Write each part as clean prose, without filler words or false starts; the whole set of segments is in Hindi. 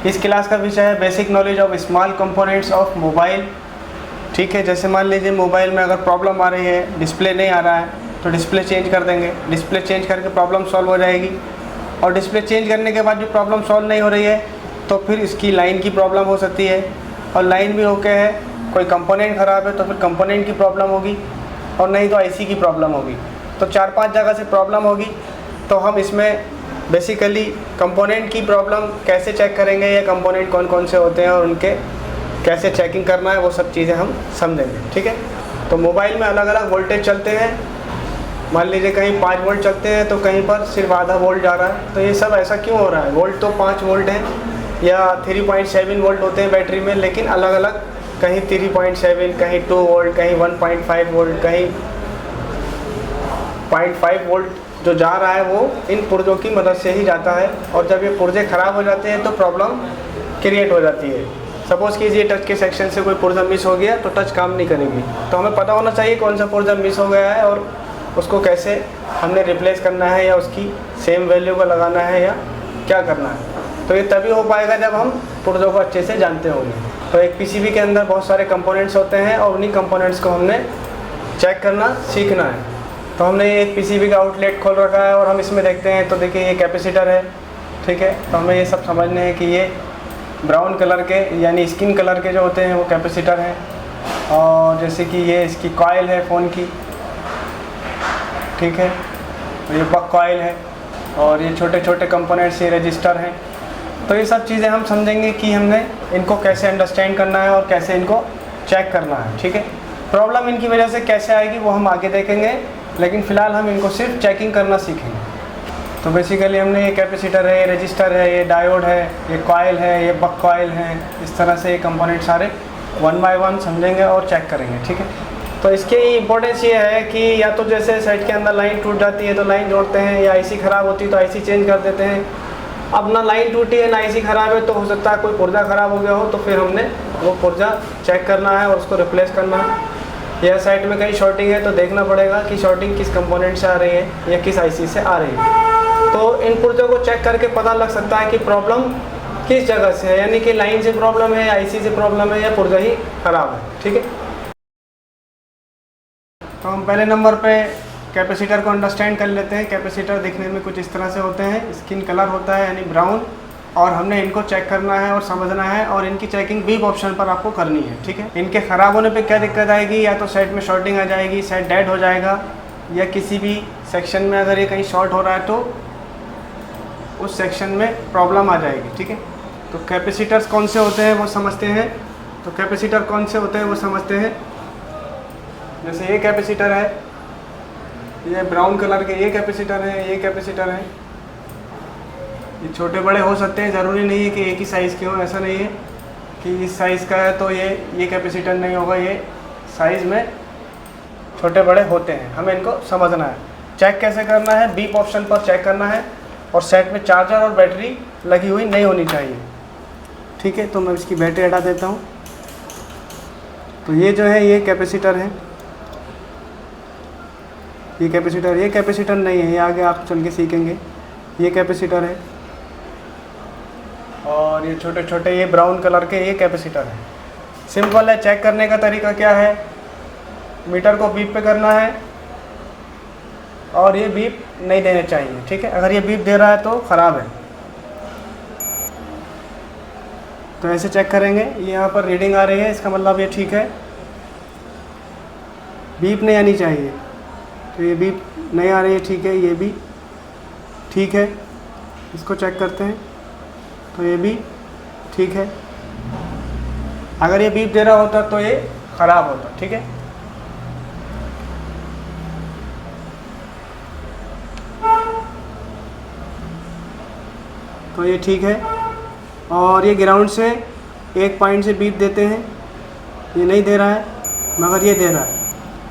इस क्लास का विषय है basic knowledge of small components of mobile. ठीक है, जैसे मान लीजिए मोबाइल में अगर प्रॉब्लम आ रही है, डिस्प्ले नहीं आ रहा है, तो डिस्प्ले चेंज कर देंगे। डिस्प्ले चेंज करके प्रॉब्लम सॉल्व हो जाएगी। और डिस्प्ले चेंज करने के बाद भी प्रॉब्लम सॉल्व नहीं हो रही है तो फिर इसकी लाइन की प्रॉब्लम हो सकती है। और लाइन भी ओके है, कोई कंपोनेंट ख़राब है तो फिर कंपोनेंट की प्रॉब्लम होगी, और नहीं तो आईसी की प्रॉब्लम होगी। तो 4-5 जगह से प्रॉब्लम होगी। तो हम इसमें बेसिकली कंपोनेंट की प्रॉब्लम कैसे चेक करेंगे, या कंपोनेंट कौन कौन से होते हैं और उनके कैसे चेकिंग करना है, वो सब चीज़ें हम समझेंगे। ठीक है, तो मोबाइल में अलग अलग वोल्टेज चलते हैं। मान लीजिए कहीं 5 वोल्ट चलते हैं तो कहीं पर सिर्फ आधा वोल्ट जा रहा है। तो ये सब ऐसा क्यों हो रहा है? वोल्ट तो 5 वोल्ट हैं या 3.7 वोल्ट होते हैं बैटरी में, लेकिन अलग अलग, कहीं 3.7, कहीं 2 वोल्ट, कहीं 1.5 वोल्ट, कहीं 0.5 वोल्ट जो जा रहा है वो इन पुर्जों की मदद से ही जाता है। और जब ये पुर्जे ख़राब हो जाते हैं तो प्रॉब्लम क्रिएट हो जाती है। सपोज़ कीजिए टच के सेक्शन से कोई पुर्जा मिस हो गया तो टच काम नहीं करेगी। तो हमें पता होना चाहिए कौन सा पुर्जा मिस हो गया है और उसको कैसे हमने रिप्लेस करना है, या उसकी सेम वैल्यू को लगाना है, या क्या करना है। तो ये तभी हो पाएगा जब हम पुर्जों को अच्छे से जानते होंगे। तो एक पीसीबी के अंदर बहुत सारे कंपोनेंट्स होते हैं और उन्हीं कंपोनेंट्स को हमने चेक करना सीखना है। तो हमने एक पीसीबी का आउटलेट खोल रखा है और हम इसमें देखते हैं तो देखिए ये कैपेसिटर है। ठीक है, तो हमें ये सब समझने हैं कि ये ब्राउन कलर के यानी स्किन कलर के जो होते हैं वो कैपेसिटर हैं। और जैसे कि ये इसकी कॉइल है फ़ोन की, ठीक है, तो ये बक कॉइल है। और ये छोटे छोटे कंपोनेंट्स ये रजिस्टर हैं। तो ये सब चीज़ें हम समझेंगे कि हमने इनको कैसे अंडरस्टैंड करना है और कैसे इनको चेक करना है। ठीक है, प्रॉब्लम इनकी वजह से कैसे आएगी वो हम आगे देखेंगे, लेकिन फ़िलहाल हम इनको सिर्फ चेकिंग करना सीखेंगे। तो बेसिकली हमने ये कैपेसिटर है, ये रजिस्टर है, ये डायोड है, ये कॉइल है, ये बक कॉइल है, इस तरह से ये कंपोनेंट सारे 1 बाय 1 समझेंगे और चेक करेंगे। ठीक है, तो इसकी इम्पोर्टेंस ये है कि या तो जैसे सेट के अंदर लाइन टूट जाती है तो लाइन जोड़ते हैं, या आईसी ख़राब होती है तो आईसी चेंज कर देते हैं। अब ना लाइन टूटी है ना आईसी ख़राब है, तो हो सकता है कोई पुर्जा ख़राब हो गया हो, तो फिर हमने वो पुर्जा चेक करना है और उसको रिप्लेस करना है। या साइड में कहीं शॉर्टिंग है तो देखना पड़ेगा कि शॉर्टिंग किस कंपोनेंट से आ रही है या किस आईसी से आ रही है। तो इन पुर्जों को चेक करके पता लग सकता है कि प्रॉब्लम किस जगह से है, यानी कि लाइन से प्रॉब्लम है, आईसी से प्रॉब्लम है, या पुर्जा ही ख़राब है। ठीक है, तो हम पहले नंबर पे कैपेसिटर को अंडरस्टैंड कर लेते हैं। कैपेसिटर दिखने में कुछ इस तरह से होते हैं, स्किन कलर होता है यानी ब्राउन, और हमने इनको चेक करना है और समझना है, और इनकी चेकिंग बीप ऑप्शन पर आपको करनी है। ठीक है, इनके ख़राब होने पे क्या दिक्कत आएगी? या तो सेट में शॉर्टिंग आ जाएगी, सेट डेड हो जाएगा, या किसी भी सेक्शन में अगर ये कहीं शॉर्ट हो रहा है तो उस सेक्शन में प्रॉब्लम आ जाएगी। ठीक है, तो कैपेसिटर्स कौन से होते हैं वो समझते हैं। तो कैपेसिटर कौन से होते हैं वो समझते हैं। जैसे ये कैपेसिटर है, ये ब्राउन कलर के ये कैपेसिटर है, ये कैपेसिटर है। ये छोटे बड़े हो सकते हैं, ज़रूरी नहीं है कि एक ही साइज़ के हो। ऐसा नहीं है कि इस साइज़ का है तो ये कैपेसिटर नहीं होगा, ये साइज़ में छोटे बड़े होते हैं। हमें इनको समझना है। चेक कैसे करना है? बीप ऑप्शन पर चेक करना है, और सेट में चार्जर और बैटरी लगी हुई नहीं होनी चाहिए। ठीक है, तो मैं इसकी बैटरी हटा देता हूँ। तो ये जो है ये कैपेसिटर है, ये कैपेसिटर नहीं है, ये आगे आप चल के सीखेंगे। ये कैपेसिटर है, और ये छोटे छोटे ये ब्राउन कलर के ये कैपेसिटर है। सिंपल है। चेक करने का तरीका क्या है? मीटर को बीप पे करना है, और ये बीप नहीं देने चाहिए। ठीक है, अगर ये बीप दे रहा है तो ख़राब है। तो ऐसे चेक करेंगे। ये यहाँ पर रीडिंग आ रही है, इसका मतलब ये ठीक है, बीप नहीं आनी चाहिए। तो ये बीप नहीं आ रही है, ठीक है, ये भी ठीक है। इसको चेक करते हैं, तो ये भी ठीक है। अगर ये बीप दे रहा होता तो ये ख़राब होता। ठीक है, तो ये ठीक है। और ये ग्राउंड से एक पॉइंट से बीप देते हैं, ये नहीं दे रहा है, मगर ये दे रहा है।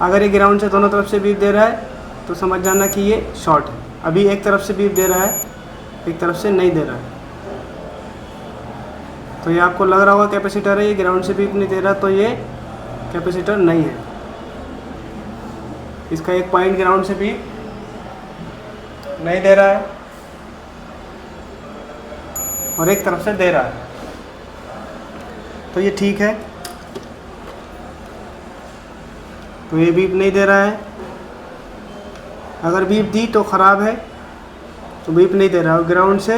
अगर ये ग्राउंड से दोनों तरफ से बीप दे रहा है तो समझ जाना कि ये शॉर्ट है। अभी एक तरफ से बीप दे रहा है, एक तरफ से नहीं दे रहा है। तो ये आपको लग रहा होगा कैपेसिटर है, ये ग्राउंड से बीप नहीं दे रहा, तो ये कैपेसिटर नहीं है। इसका एक पॉइंट ग्राउंड से बीप नहीं दे रहा है और एक तरफ से दे रहा है। तो ये ठीक है, तो ये बीप नहीं दे रहा है। अगर बीप दी तो ख़राब है, तो बीप नहीं दे रहा है। और ग्राउंड से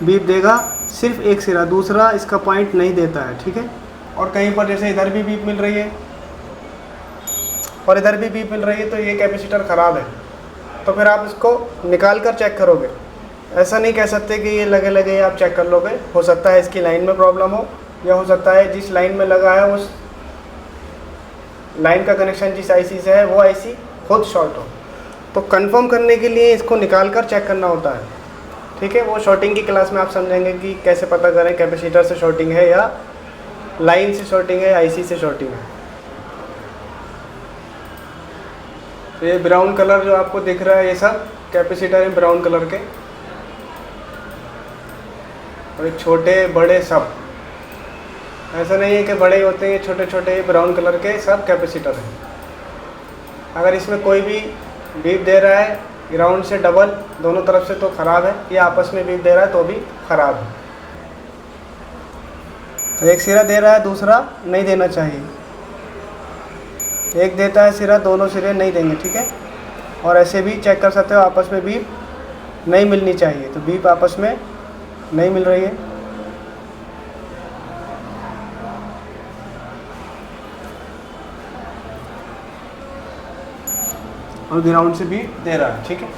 बीप देगा सिर्फ एक सिरा, दूसरा इसका पॉइंट नहीं देता है, ठीक है। और कहीं पर जैसे इधर भी बीप मिल रही है और इधर भी बीप मिल रही है, तो ये कैपेसिटर ख़राब है। तो फिर आप इसको निकाल कर चेक करोगे, ऐसा नहीं कह सकते कि ये लगे लगे आप चेक कर लोगे। हो सकता है इसकी लाइन में प्रॉब्लम हो, या हो सकता है जिस लाइन में लगा है उस लाइन का कनेक्शन जिस आईसी से है वो आईसी खुद शॉर्ट हो। तो कंफर्म करने के लिए इसको निकाल कर चेक करना होता है, ठीक है। वो शॉर्टिंग की क्लास में आप समझेंगे कि कैसे पता करें कैपेसिटर से शॉर्टिंग है या लाइन से शॉर्टिंग है, आईसी से शॉर्टिंग है। तो ये ब्राउन कलर जो आपको दिख रहा है ये सब कैपेसिटर है ब्राउन कलर के, और ये छोटे बड़े सब, ऐसा नहीं है कि बड़े ही होते हैं, ये छोटे छोटे ब्राउन कलर के सब कैपेसिटर हैं। अगर इसमें कोई भी बीप दे रहा है ग्राउंड से डबल दोनों तरफ से तो ख़राब है, या आपस में बीप दे रहा है तो भी ख़राब है। तो एक सिरा दे रहा है, दूसरा नहीं देना चाहिए। एक देता है सिरा, दोनों सिरे नहीं देंगे, ठीक है। और ऐसे भी चेक कर सकते हो, आपस में बीप नहीं मिलनी चाहिए, तो बीप आपस में नहीं मिल रही है। और ग्राउंड से भी दे रहा है, ठीक है।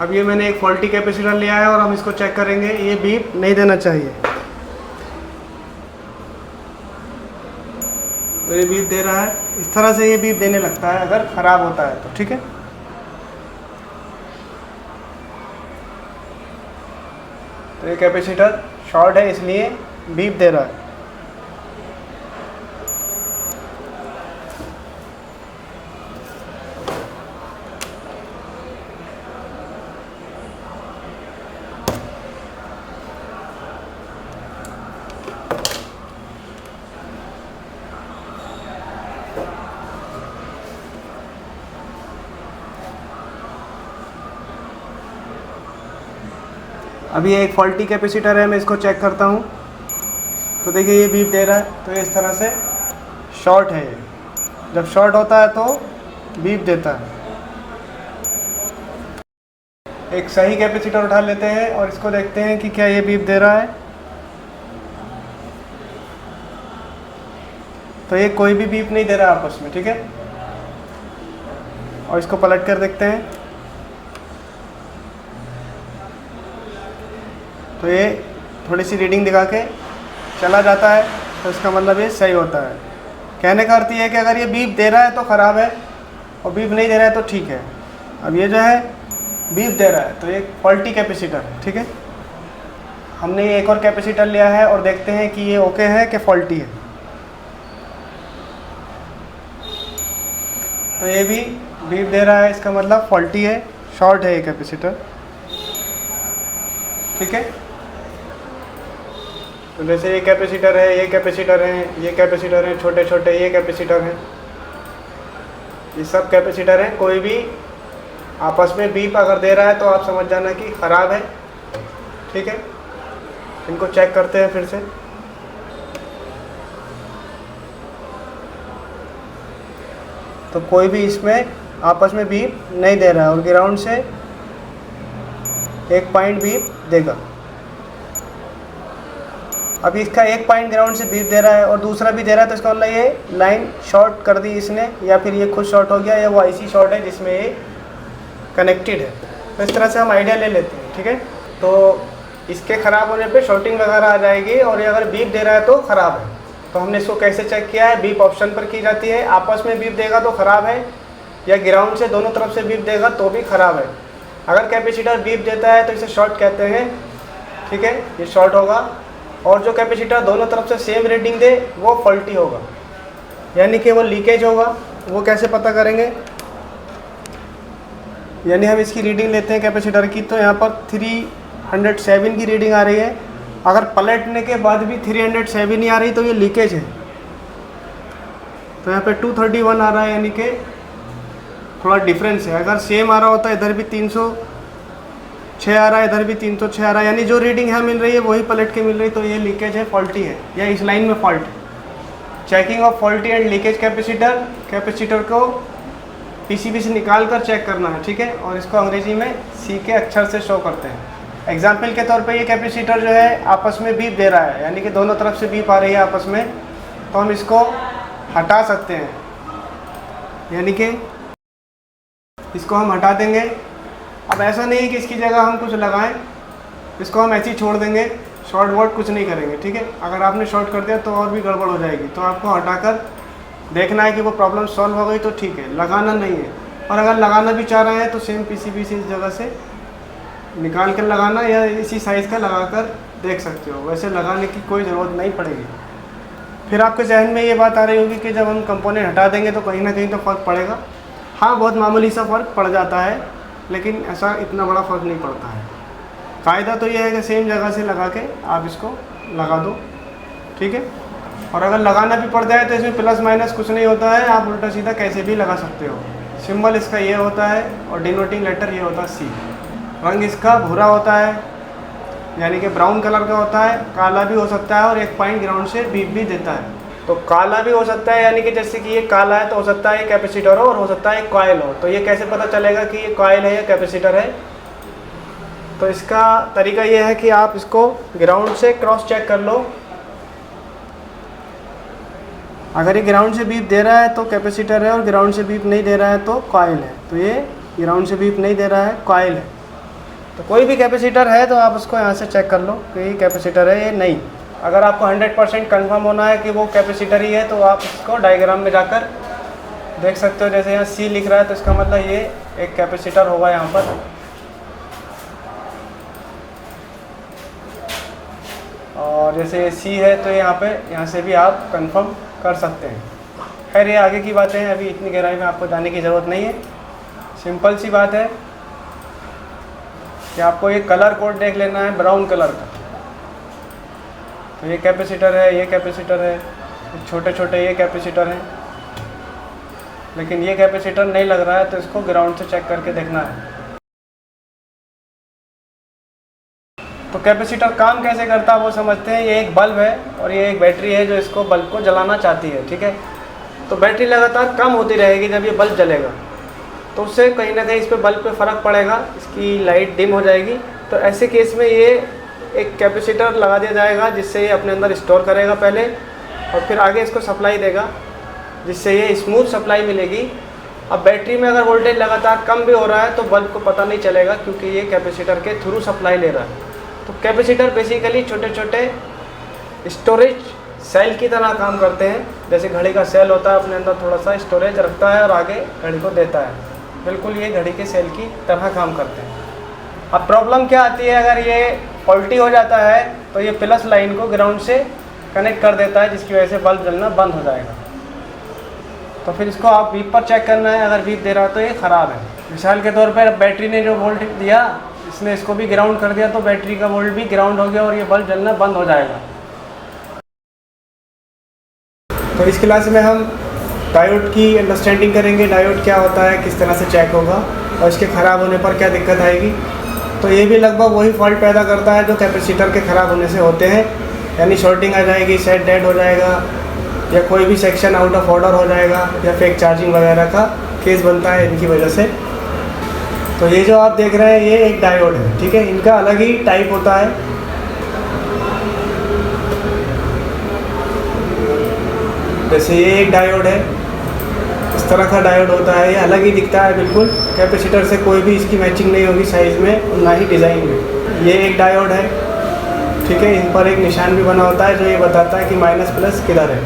अब ये मैंने एक फॉल्टी कैपेसिटर लिया है और हम इसको चेक करेंगे। ये बीप नहीं देना चाहिए, तो ये बीप दे रहा है। इस तरह से ये बीप देने लगता है अगर ख़राब होता है तो, ठीक है। तो ये कैपेसिटर शॉर्ट है इसलिए बीप दे रहा है। अभी ये एक फॉल्टी कैपेसिटर है, मैं इसको चेक करता हूँ। तो देखिए ये बीप दे रहा है, तो ये इस तरह से शॉर्ट है। ये जब शॉर्ट होता है तो बीप देता है। एक सही कैपेसिटर उठा लेते हैं और इसको देखते हैं कि क्या ये बीप दे रहा है। तो ये कोई भी बीप नहीं दे रहा आपस में, ठीक है। और इसको पलट कर देखते हैं, तो ये थोड़ी सी रीडिंग दिखा के चला जाता है, तो इसका मतलब ये सही होता है। कहने का अर्थ ये है कि अगर ये बीप दे रहा है तो ख़राब है और बीप नहीं दे रहा है तो ठीक है। अब ये जो है बीप दे रहा है तो ये फॉल्टी कैपेसिटर है, ठीक है। हमने ये एक और कैपेसिटर लिया है और देखते हैं कि ये ओके है कि फॉल्टी है। तो ये भी बीप दे रहा है, इसका मतलब फॉल्टी है, शॉर्ट है ये कैपेसिटर, ठीक है। तो जैसे ये कैपेसिटर है, ये कैपेसिटर हैं, ये कैपेसिटर हैं छोटे छोटे, ये कैपेसिटर हैं, ये सब कैपेसिटर हैं। कोई भी आपस में बीप अगर दे रहा है तो आप समझ जाना कि ख़राब है, ठीक है। इनको चेक करते हैं फिर से। तो कोई भी इसमें आपस में बीप नहीं दे रहा है और ग्राउंड से एक पॉइंट बीप देगा। अभी इसका एक पॉइंट ग्राउंड से बीप दे रहा है और दूसरा भी दे रहा है, तो इसका मतलब ये लाइन शॉर्ट कर दी इसने, या फिर ये खुद शॉर्ट हो गया, या वो आईसी शॉर्ट है जिसमें ये कनेक्टेड है। तो इस तरह से हम आइडिया ले लेते हैं, ठीक है। तो इसके ख़राब होने पे शॉर्टिंग वगैरह आ जाएगी, और ये अगर बीप दे रहा है तो ख़राब है। तो हमने इसको कैसे चेक किया है, बीप ऑप्शन पर की जाती है, आपस में बीप देगा तो ख़राब है, या ग्राउंड से दोनों तरफ से बीप देगा तो भी ख़राब है। अगर कैपेसिटर बीप देता है तो इसे शॉर्ट कहते हैं, ठीक है, ये शॉर्ट होगा। और जो कैपेसिटर दोनों तरफ से सेम रीडिंग दे वो फॉल्टी होगा, यानी कि वो लीकेज होगा। वो कैसे पता करेंगे, यानी हम इसकी रीडिंग लेते हैं कैपेसिटर की, तो यहाँ पर 307 की रीडिंग आ रही है। अगर पलटने के बाद भी 307 ही आ रही तो ये लीकेज है। तो यहाँ पे 231 आ रहा है, यानी कि थोड़ा डिफरेंस है। अगर सेम आ रहा होता है, इधर भी 306 आ रहा है, इधर भी 306 आ रहा है, यानी जो रीडिंग है मिल रही है वही पलट के मिल रही, तो ये लीकेज है, फॉल्टी है, या इस लाइन में फॉल्ट है। Checking of faulty and leakage capacitor, capacitor को पीसीबी से निकाल कर चेक करना है, ठीक है। और इसको अंग्रेजी में सी के अक्षर से शो करते हैं। एग्जाम्पल के तौर पे ये कैपेसिटर जो है आपस में बीप दे रहा है, यानी कि दोनों तरफ से बीप आ रही है आपस में, तो हम इसको हटा सकते हैं, यानी कि इसको हम हटा देंगे। अब ऐसा नहीं कि इसकी जगह हम कुछ लगाएं, इसको हम ऐसे ही छोड़ देंगे, शॉर्ट वॉर्ट कुछ नहीं करेंगे, ठीक है। अगर आपने शॉर्ट कर दिया तो और भी गड़बड़ हो जाएगी, तो आपको हटाकर देखना है कि वो प्रॉब्लम सॉल्व हो गई तो ठीक है, लगाना नहीं है। और अगर लगाना भी चाह रहे हैं तो सेम पीसीबी से इस जगह से निकाल कर लगाना, या इसी साइज़ का लगाकर देख सकते हो, वैसे लगाने की कोई ज़रूरत नहीं पड़ेगी। फिर आपके जहन में ये बात आ रही होगी कि जब हम कंपोनेंट हटा देंगे तो कहीं ना कहीं तो फ़र्क पड़ेगा। हाँ, बहुत मामूली सा फ़र्क पड़ जाता है, लेकिन ऐसा इतना बड़ा फ़र्क नहीं पड़ता है। फ़ायदा तो ये है कि सेम जगह से लगा के आप इसको लगा दो, ठीक है। और अगर लगाना भी पड़ जाए तो इसमें प्लस माइनस कुछ नहीं होता है, आप उल्टा सीधा कैसे भी लगा सकते हो। सिंबल इसका ये होता है और डिनोटिंग लेटर ये होता है सी। रंग इसका भूरा होता है, यानी कि ब्राउन कलर का होता है। काला भी हो सकता है और एक पॉइंट ग्राउंड से बीप भी देता है। तो काला भी हो सकता है, यानी कि जैसे कि ये काला है तो हो सकता है ये कैपेसिटर हो और हो सकता है एक कॉइल हो। तो ये कैसे पता चलेगा कि ये कॉइल है या कैपेसिटर है? तो इसका तरीका ये है कि आप इसको ग्राउंड से क्रॉस चेक कर लो। अगर ये ग्राउंड से बीप दे रहा है तो कैपेसिटर है, और ग्राउंड से बीप नहीं दे रहा है तो कॉइल है। तो ये ग्राउंड से बीप नहीं दे रहा है, कॉइल है। तो कोई भी कैपेसिटर है तो आप उसको यहाँ से चेक कर लो कि ये कैपेसिटर है या नहीं। अगर आपको 100% कन्फर्म होना है कि वो कैपेसिटर ही है तो आप इसको डायग्राम में जाकर देख सकते हो। जैसे यहाँ सी लिख रहा है तो इसका मतलब ये एक कैपेसिटर होगा यहाँ पर, और जैसे ये सी है तो यहाँ पे यहाँ से भी आप कंफर्म कर सकते हैं। खैर ये आगे की बातें हैं, अभी इतनी गहराई में आपको जाने की ज़रूरत नहीं है। सिंपल सी बात है कि आपको ये कलर कोड देख लेना है ब्राउन कलर का। तो ये कैपेसिटर है, ये कैपेसिटर है, छोटे छोटे ये कैपेसिटर हैं, लेकिन ये कैपेसिटर नहीं लग रहा है तो इसको ग्राउंड से चेक करके देखना है। तो कैपेसिटर काम कैसे करता है वो समझते हैं। ये एक बल्ब है और ये एक बैटरी है जो इसको बल्ब को जलाना चाहती है, ठीक है। तो बैटरी लगातार कम होती रहेगी, जब ये बल्ब जलेगा तो उससे कहीं ना कहीं इस पर बल्ब पे फ़र्क पड़ेगा, इसकी लाइट डिम हो जाएगी। तो ऐसे केस में ये एक कैपेसिटर लगा दिया जाएगा जिससे ये अपने अंदर स्टोर करेगा पहले, और फिर आगे इसको सप्लाई देगा जिससे ये स्मूथ सप्लाई मिलेगी। अब बैटरी में अगर वोल्टेज लगातार कम भी हो रहा है तो बल्ब को पता नहीं चलेगा, क्योंकि ये कैपेसिटर के थ्रू सप्लाई ले रहा है। तो कैपेसिटर बेसिकली छोटे छोटे स्टोरेज सेल की तरह काम करते हैं। जैसे घड़ी का सेल होता है, अपने अंदर थोड़ा सा स्टोरेज रखता है और आगे घड़ी को देता है, बिल्कुल ये घड़ी के सेल की तरह काम करते हैं। अब प्रॉब्लम क्या आती है, अगर ये फॉल्टी हो जाता है तो ये प्लस लाइन को ग्राउंड से कनेक्ट कर देता है, जिसकी वजह से बल्ब जलना बंद हो जाएगा। तो फिर इसको आप बीप पर चेक करना है, अगर बीप दे रहा है तो ये ख़राब है। मिसाल के तौर पर बैटरी ने जो वोल्ट दिया, इसने इसको भी ग्राउंड कर दिया तो बैटरी का वोल्ट भी ग्राउंड हो गया और ये बल्ब जलना बंद हो जाएगा। तो इस क्लास में हम डायोड की अंडरस्टैंडिंग करेंगे, डायोड क्या होता है, किस तरह से चेक होगा और इसके ख़राब होने पर क्या दिक्कत आएगी। तो ये भी लगभग वही फॉल्ट पैदा करता है जो कैपेसिटर के ख़राब होने से होते हैं, यानी शॉर्टिंग आ जाएगी, सेट डेड हो जाएगा, या कोई भी सेक्शन आउट ऑफ ऑर्डर हो जाएगा, या फेक चार्जिंग वगैरह का केस बनता है इनकी वजह से। तो ये जो आप देख रहे हैं ये एक डायोड है, ठीक है। इनका अलग ही टाइप होता है। जैसे ये एक डायोड है, इस तरह का डायोड होता है, ये अलग ही दिखता है बिल्कुल, कैपेसिटर से कोई भी इसकी मैचिंग नहीं होगी साइज़ में और ना ही डिज़ाइन में। ये एक डायोड है, ठीक है, इन पर एक निशान भी बना होता है जो ये बताता है कि माइनस प्लस किधर है।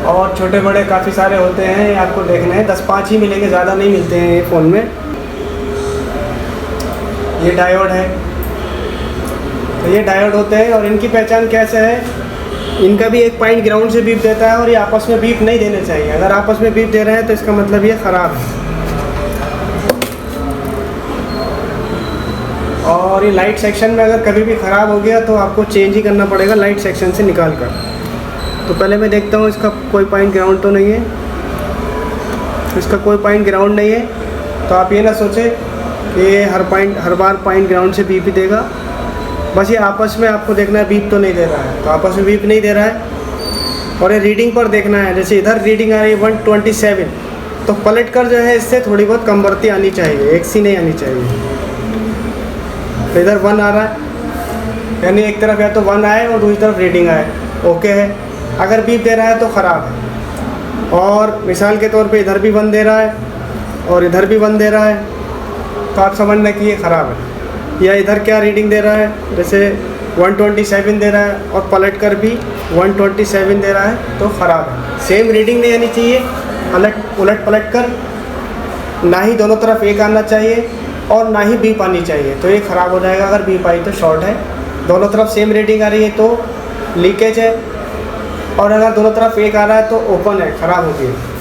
और छोटे बड़े काफ़ी सारे होते हैं, ये आपको देखने हैं, 10-5 ही मिलेंगे, ज़्यादा नहीं मिलते हैं ये फ़ोन में। ये डायोड है, तो ये डायोड होते हैं और इनकी पहचान कैसे है, इनका भी एक पॉइंट ग्राउंड से बीप देता है और ये आपस में बीप नहीं देने चाहिए। अगर आपस में बीप दे रहे हैं तो इसका मतलब ये ख़राब है। और ये लाइट सेक्शन में अगर कभी भी ख़राब हो गया तो आपको चेंज ही करना पड़ेगा लाइट सेक्शन से निकाल कर। तो पहले मैं देखता हूँ इसका कोई पॉइंट ग्राउंड तो नहीं है, इसका कोई पॉइंट ग्राउंड नहीं है। तो आप ये ना सोचें कि ये हर बार पॉइंट ग्राउंड से बीप ही देगा, बस ये आपस में आपको देखना है बीप तो नहीं दे रहा है। तो आपस में बीप नहीं दे रहा है और ये रीडिंग पर देखना है। जैसे इधर रीडिंग आ रही है 127, तो पलट कर जो है इससे थोड़ी बहुत कमबरती आनी चाहिए, एक सी नहीं आनी चाहिए। तो इधर 1 आ रहा है, यानी एक तरफ या तो 1 आए और दूसरी तरफ रीडिंग आए, ओके है। अगर बीप दे रहा है तो ख़राब है। और मिसाल के तौर पे इधर भी 1 दे रहा है और इधर भी 1 दे रहा है, तो आप समझना कि ये ख़राब है। या इधर क्या रीडिंग दे रहा है, जैसे 127 दे रहा है और पलट कर भी 127 दे रहा है, तो ख़राब है। सेम रीडिंग नहीं आनी चाहिए, उलट पलट कर, ना ही दोनों तरफ एक आना चाहिए और ना ही बीप आनी चाहिए, तो ये ख़राब हो जाएगा। अगर बीप आई तो शॉर्ट है। दोनों तरफ सेम रीडिंग आ रही है तो लीकेज है, और अगर दोनों तरफ एक आ रहा है तो ओपन है, ख़राब होती है।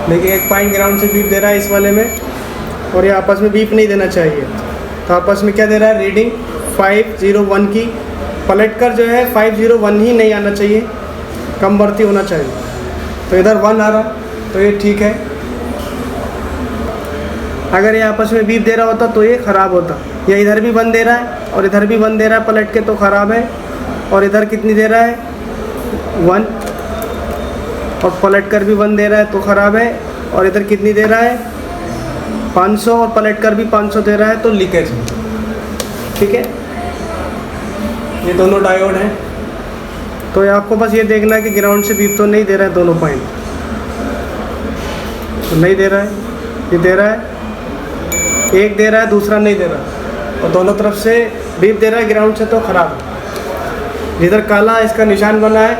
देखिए एक पॉइंट ग्राउंड से बीप दे रहा है इस वाले में, और ये आपस में बीप नहीं देना चाहिए। तो आपस में क्या दे रहा है, रीडिंग 501 की, पलट कर जो है 501 ही नहीं आना चाहिए, कम बढ़ती होना चाहिए। तो इधर 1 आ रहा, तो ये ठीक है। अगर ये आपस में बीप दे रहा होता तो ये ख़राब होता। या इधर भी 1 दे रहा है और इधर भी 1 दे रहा है पलट के, तो ख़राब है। और इधर कितनी दे रहा है, 1, और पलट कर भी 1 दे रहा है तो ख़राब है। और इधर कितनी दे रहा है, 500, और पलट कर भी 500 दे रहा है, तो लीकेज है, ठीक है। ये दोनों डायोड हैं। तो ये आपको बस ये देखना है कि ग्राउंड से बीप तो नहीं दे रहा है, दोनों पॉइंट तो नहीं दे रहा है। ये दे रहा है, एक दे रहा है, दूसरा नहीं दे रहा, और दोनों तरफ से बीप दे रहा है ग्राउंड से, तो ख़राब है। जिधर काला इसका निशान बना है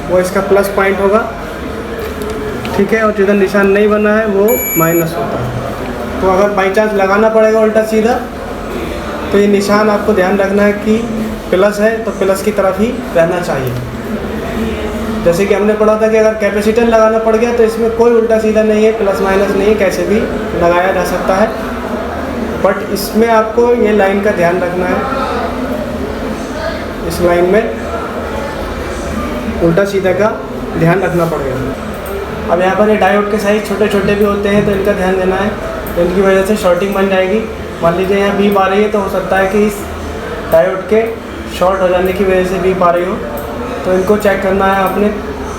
वो इसका प्लस पॉइंट होगा, ठीक है, और जिधर निशान नहीं बना है वो माइनस होता है। तो अगर बाई चांस लगाना पड़ेगा उल्टा सीधा, तो ये निशान आपको ध्यान रखना है कि प्लस है तो प्लस की तरफ ही रहना चाहिए। जैसे कि हमने पढ़ा था कि अगर कैपेसिटर लगाना पड़ गया तो इसमें कोई उल्टा सीधा नहीं है, प्लस माइनस नहीं है, कैसे भी लगाया जा सकता है। बट इसमें आपको ये लाइन का ध्यान रखना है, इस लाइन में उल्टा सीधा का ध्यान रखना पड़ेगा। अब यहाँ पर ये डायोड के साइज छोटे छोटे भी होते हैं, तो इनका ध्यान देना है, तो इनकी वजह से शॉर्टिंग बन जाएगी। मान लीजिए यहाँ बीप आ रही है, तो हो सकता है कि इस डायोड के शॉर्ट हो जाने की वजह से बीप आ रही हो, तो इनको चेक करना है आपने।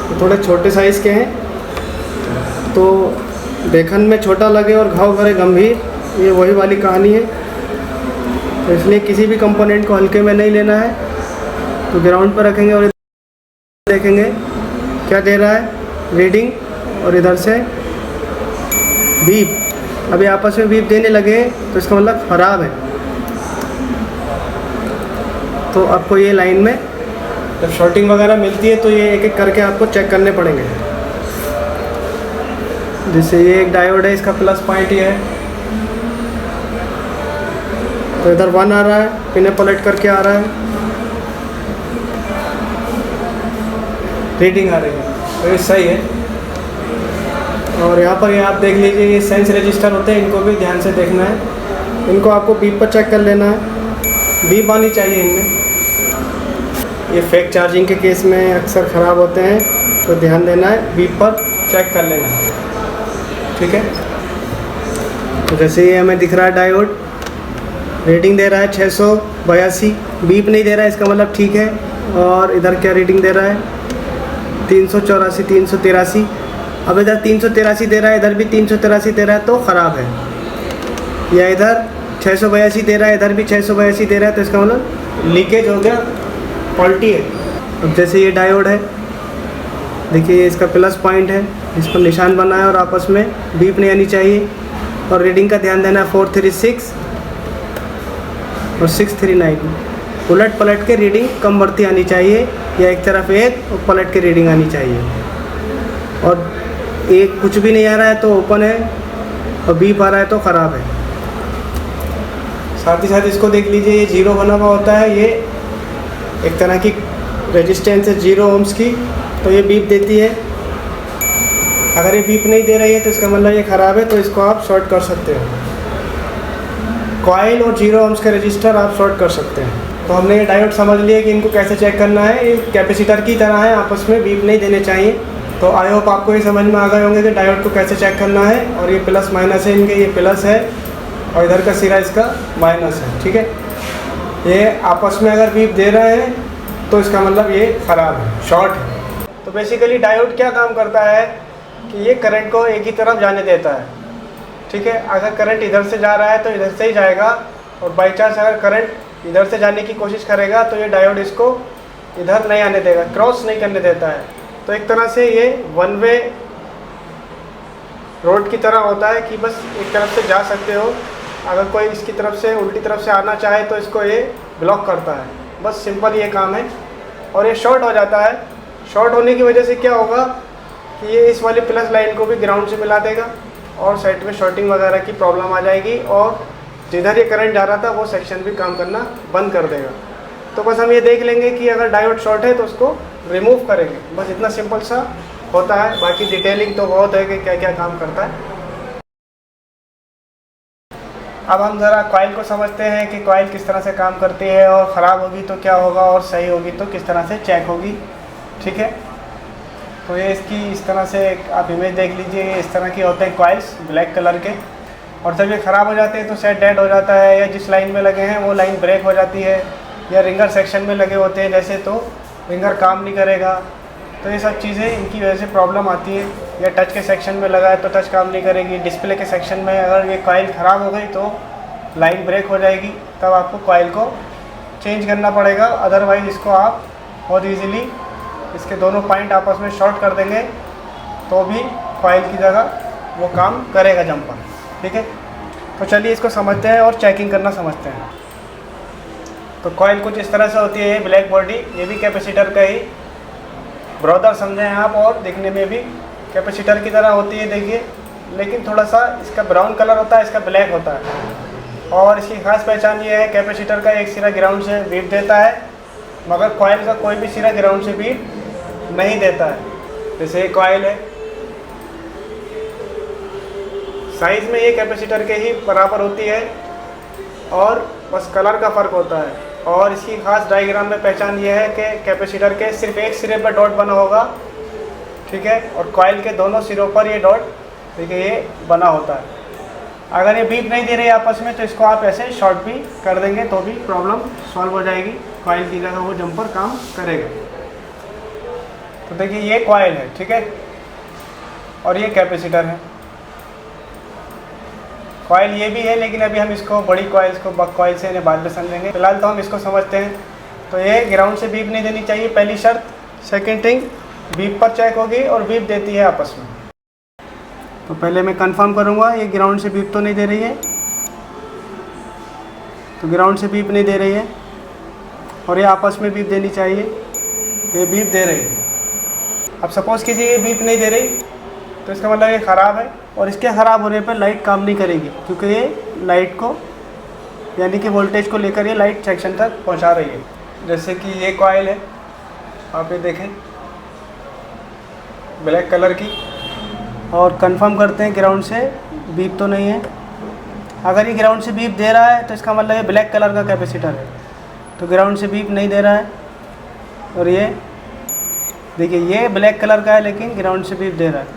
तो थोड़े छोटे साइज़ के हैं, तो देखने में छोटा लगे और घाव भरे गंभीर, ये वही वाली कहानी है। तो इसलिए किसी भी कंपोनेंट को हल्के में नहीं लेना है। तो ग्राउंड पर रखेंगे और देखेंगे क्या दे रहा है, रीडिंग, और इधर से बीप। अभी आपस में बीप देने लगे तो इसका मतलब ख़राब है। तो आपको ये लाइन में जब शॉर्टिंग वगैरह मिलती है तो ये एक एक करके आपको चेक करने पड़ेंगे। जैसे ये एक डायोड है, इसका प्लस पॉइंट ये है, तो इधर 1 आ रहा है, इन्हें पलट करके आ रहा है, रीडिंग आ रही है, तो ये सही है। और यहाँ पर ये आप देख लीजिए, ये सेंस रजिस्टर होते हैं, इनको भी ध्यान से देखना है। इनको आपको बीप पर चेक कर लेना है, बीप आनी चाहिए इनमें। ये फेक चार्जिंग के केस में अक्सर ख़राब होते हैं, तो ध्यान देना है, बीप पर चेक कर लेना है, ठीक है। तो जैसे ये हमें दिख रहा है डायोड, रीडिंग दे रहा है 682, बीप नहीं दे रहा है, इसका मतलब ठीक है। और इधर क्या रीडिंग दे रहा है, 384, 383। अब इधर 383 दे रहा है, इधर भी 383 दे रहा है, तो ख़राब है। या इधर 682 दे रहा है, इधर भी 682 दे रहा है, तो इसका मतलब लीकेज हो गया, फॉल्टी है। अब जैसे ये डायोड है, देखिए इसका प्लस पॉइंट है, इस पर निशान बना है और आपस में बीप नहीं आनी चाहिए। और रीडिंग का ध्यान देना है 436 और 639, उलट पलट के रीडिंग कम बढ़ती आनी चाहिए, या एक तरफ एक और पलट के रीडिंग आनी चाहिए। और एक कुछ भी नहीं आ रहा है तो ओपन है, और बीप आ रहा है तो ख़राब है। साथ ही साथ इसको देख लीजिए, ये 0 बना हुआ होता है, ये एक तरह की रेजिस्टेंस है 0 ओम्स की, तो ये बीप देती है। अगर ये बीप नहीं दे रही है तो इसका मतलब ये ख़राब है, तो इसको आप शॉर्ट कर सकते हो। कॉइल और 0 ओम्स का रजिस्टर आप शॉर्ट कर सकते हैं। तो हमने ये डायोड समझ लिया कि इनको कैसे चेक करना है। ये कैपेसिटर की तरह है, आपस में बीप नहीं देने चाहिए। तो आई होप आपको ये समझ में आ गए होंगे कि डायोड को कैसे चेक करना है। और ये प्लस माइनस है इनके, ये प्लस है और इधर का सिरा इसका माइनस है, ठीक है। ये आपस में अगर बीप दे रहे हैं तो इसका मतलब ये ख़राब है, शॉर्ट है। तो बेसिकली डायोड क्या काम करता है कि ये करंट को एक ही तरफ जाने देता है, ठीक है। अगर करंट इधर से जा रहा है तो इधर से ही जाएगा, और बाई चांस अगर करंट इधर से जाने की कोशिश करेगा तो ये डायोड इसको इधर नहीं आने देगा, क्रॉस नहीं करने देता है। तो एक तरह से ये वन वे रोड की तरह होता है कि बस एक तरफ से जा सकते हो, अगर कोई इसकी तरफ से उल्टी तरफ से आना चाहे तो इसको ये ब्लॉक करता है। बस सिंपल ये काम है। और ये शॉर्ट हो जाता है। शॉर्ट होने की वजह से क्या होगा कि ये इस वाली प्लस लाइन को भी ग्राउंड से मिला देगा और साइड में शॉर्टिंग वगैरह की प्रॉब्लम आ जाएगी, और जिधर ये करंट जा रहा था वो सेक्शन भी काम करना बंद कर देगा। तो बस हम ये देख लेंगे कि अगर डायोड शॉर्ट है तो उसको रिमूव करेंगे, बस इतना सिंपल सा होता है। बाकी डिटेलिंग तो बहुत है कि क्या क्या काम करता है। अब हम ज़रा कॉइल को समझते हैं कि कॉइल किस तरह से काम करती है, और ख़राब होगी तो क्या होगा और सही होगी तो किस तरह से चेक होगी, ठीक है। तो ये इसकी इस तरह से आप इमेज देख लीजिए, ये इस तरह की होते हैं कॉइल्स ब्लैक कलर के। और जब ये ख़राब हो जाते हैं तो सेट डेड हो जाता है, या जिस लाइन में लगे हैं वो लाइन ब्रेक हो जाती है, या रिंगर सेक्शन में लगे होते हैं जैसे तो रिंगर काम नहीं करेगा। तो ये सब चीज़ें इनकी वजह से प्रॉब्लम आती है। या टच के सेक्शन में लगा है तो टच काम नहीं करेगी। डिस्प्ले के सेक्शन में अगर ये कॉइल ख़राब हो गई तो लाइन ब्रेक हो जाएगी, तब आपको कॉइल को चेंज करना पड़ेगा। अदरवाइज़ इसको आप बहुत ईजीली इसके दोनों पॉइंट आपस में शॉर्ट कर देंगे तो भी कॉइल की जगह वो काम करेगा जंपर, ठीक है। तो चलिए इसको समझते हैं और चेकिंग करना समझते हैं। तो कॉइल कुछ इस तरह से होती है, ब्लैक बॉडी, ये भी कैपेसिटर का ही ब्रदर समझें आप, और दिखने में भी कैपेसिटर की तरह होती है, देखिए। लेकिन थोड़ा सा इसका ब्राउन कलर होता है, इसका ब्लैक होता है। और इसकी खास पहचान ये है, कैपेसिटर का एक सिरा ग्राउंड से बीट देता है, मगर कॉइल का कोई भी सिरा ग्राउंड से बीट नहीं देता है। जैसे ये कॉइल है, साइज़ में ये कैपेसिटर के ही बराबर होती है, और बस कलर का फ़र्क होता है। और इसकी खास डायग्राम में पहचान ये है कि कैपेसिटर के सिर्फ एक सिरे पर डॉट बना होगा, ठीक है, और कॉइल के दोनों सिरों पर ये डॉट देखिए ये बना होता है। अगर ये बीप नहीं दे रही आपस में तो इसको आप ऐसे शॉर्ट भी कर देंगे तो भी प्रॉब्लम सॉल्व हो जाएगी, कॉइल की जगह वो जंपर काम करेगा। तो देखिए ये कॉइल है, ठीक है, और ये कैपेसिटर है। कॉइल ये भी है, लेकिन अभी हम इसको बड़ी कॉइल्स को बग कॉइल से बाद में समझेंगे। फिलहाल तो हम इसको समझते हैं। तो ये ग्राउंड से बीप नहीं देनी चाहिए, पहली शर्त। सेकेंड थिंग, बीप पर चेक होगी और बीप देती है आपस में। तो पहले मैं कंफर्म करूँगा ये ग्राउंड से बीप तो नहीं दे रही है। तो ग्राउंड से बीप नहीं दे रही है, और ये आपस में बीप देनी चाहिए, ये बीप दे रही है। अब सपोज़ कीजिए ये बीप नहीं दे रही, तो इसका मतलब ये ख़राब है, और इसके ख़राब होने पर लाइट काम नहीं करेगी, क्योंकि ये लाइट को यानी कि वोल्टेज को लेकर ये लाइट सेक्शन तक पहुंचा रही है। जैसे कि ये कॉइल है, आप ये देखें ब्लैक कलर की, और कंफर्म करते हैं ग्राउंड से बीप तो नहीं है। अगर ये ग्राउंड से बीप दे रहा है तो इसका मतलब ये ब्लैक कलर का कैपेसिटर है, तो ग्राउंड से बीप नहीं दे रहा है। और ये देखिए ये ब्लैक कलर का है लेकिन ग्राउंड से बीप दे रहा है,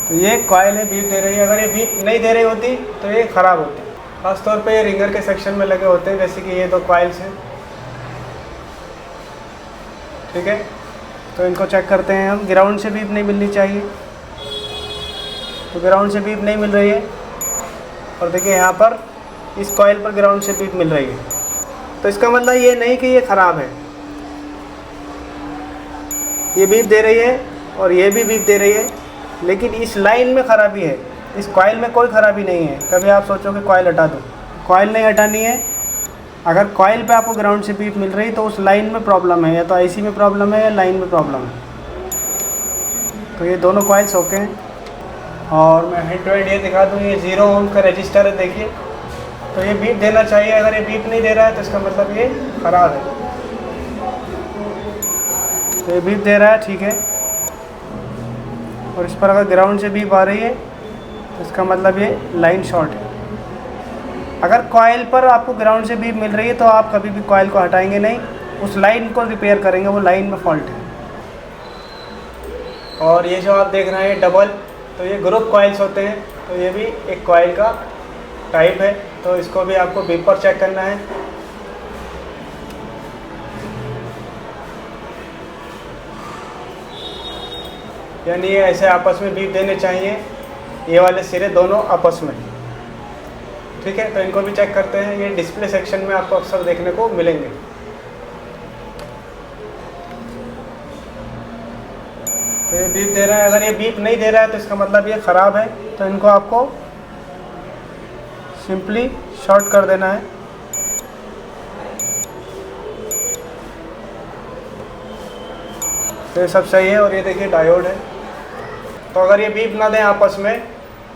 तो ये कॉइल है, बीप दे रही है। अगर ये बीप नहीं दे रही होती तो ये ख़राब होती। खासतौर पे ये रिंगर के सेक्शन में लगे होते हैं, जैसे कि ये दो कॉइल्स हैं, ठीक है। तो इनको चेक करते हैं हम। ग्राउंड से बीप नहीं मिलनी चाहिए, तो ग्राउंड से बीप नहीं मिल रही है। और देखिए यहाँ पर इस कॉइल पर ग्राउंड से बीप मिल रही है, तो इसका मतलब ये नहीं कि ये ख़राब है। ये बीप दे रही है और ये भी बीप दे रही है, लेकिन इस लाइन में ख़राबी है, इस कॉइल में कोई ख़राबी नहीं है। कभी आप सोचो कि कॉइल हटा दो, कॉइल नहीं हटानी है। अगर कॉइल पे आपको ग्राउंड से बीप मिल रही तो उस लाइन में प्रॉब्लम है, या तो आईसी में प्रॉब्लम है या लाइन में प्रॉब्लम है। तो ये दोनों कॉइल्स ओके हैं। और मैं हेड टू हेड ये दिखा दूँ, ये 0 ओम का रजिस्टर है, देखिए। तो ये बीप देना चाहिए, अगर ये बीप नहीं दे रहा है तो इसका मतलब ये ख़राब है। तो ये बीप दे रहा है, ठीक है। और इस पर अगर ग्राउंड से बीप आ रही है तो इसका मतलब ये लाइन शॉर्ट है। अगर कॉइल पर आपको ग्राउंड से बीप मिल रही है तो आप कभी भी कॉइल को हटाएंगे नहीं, उस लाइन को रिपेयर करेंगे, वो लाइन में फॉल्ट है। और ये जो आप देख रहे हैं डबल, तो ये ग्रुप कॉइल्स होते हैं, तो ये भी एक कॉइल का टाइप है। तो इसको भी आपको बीप पर चेक करना है। यानी ये ऐसे आपस में बीप देने चाहिए, ये वाले सिरे दोनों आपस में, ठीक है। तो इनको भी चेक करते हैं, ये डिस्प्ले सेक्शन में आपको अक्सर देखने को मिलेंगे। तो ये बीप दे रहा है, अगर ये बीप नहीं दे रहा है तो इसका मतलब ये ख़राब है। तो इनको आपको सिंपली शॉर्ट कर देना है। तो ये सब सही है। और ये देखिए डायोड है। तो अगर ये बीप ना दें आपस में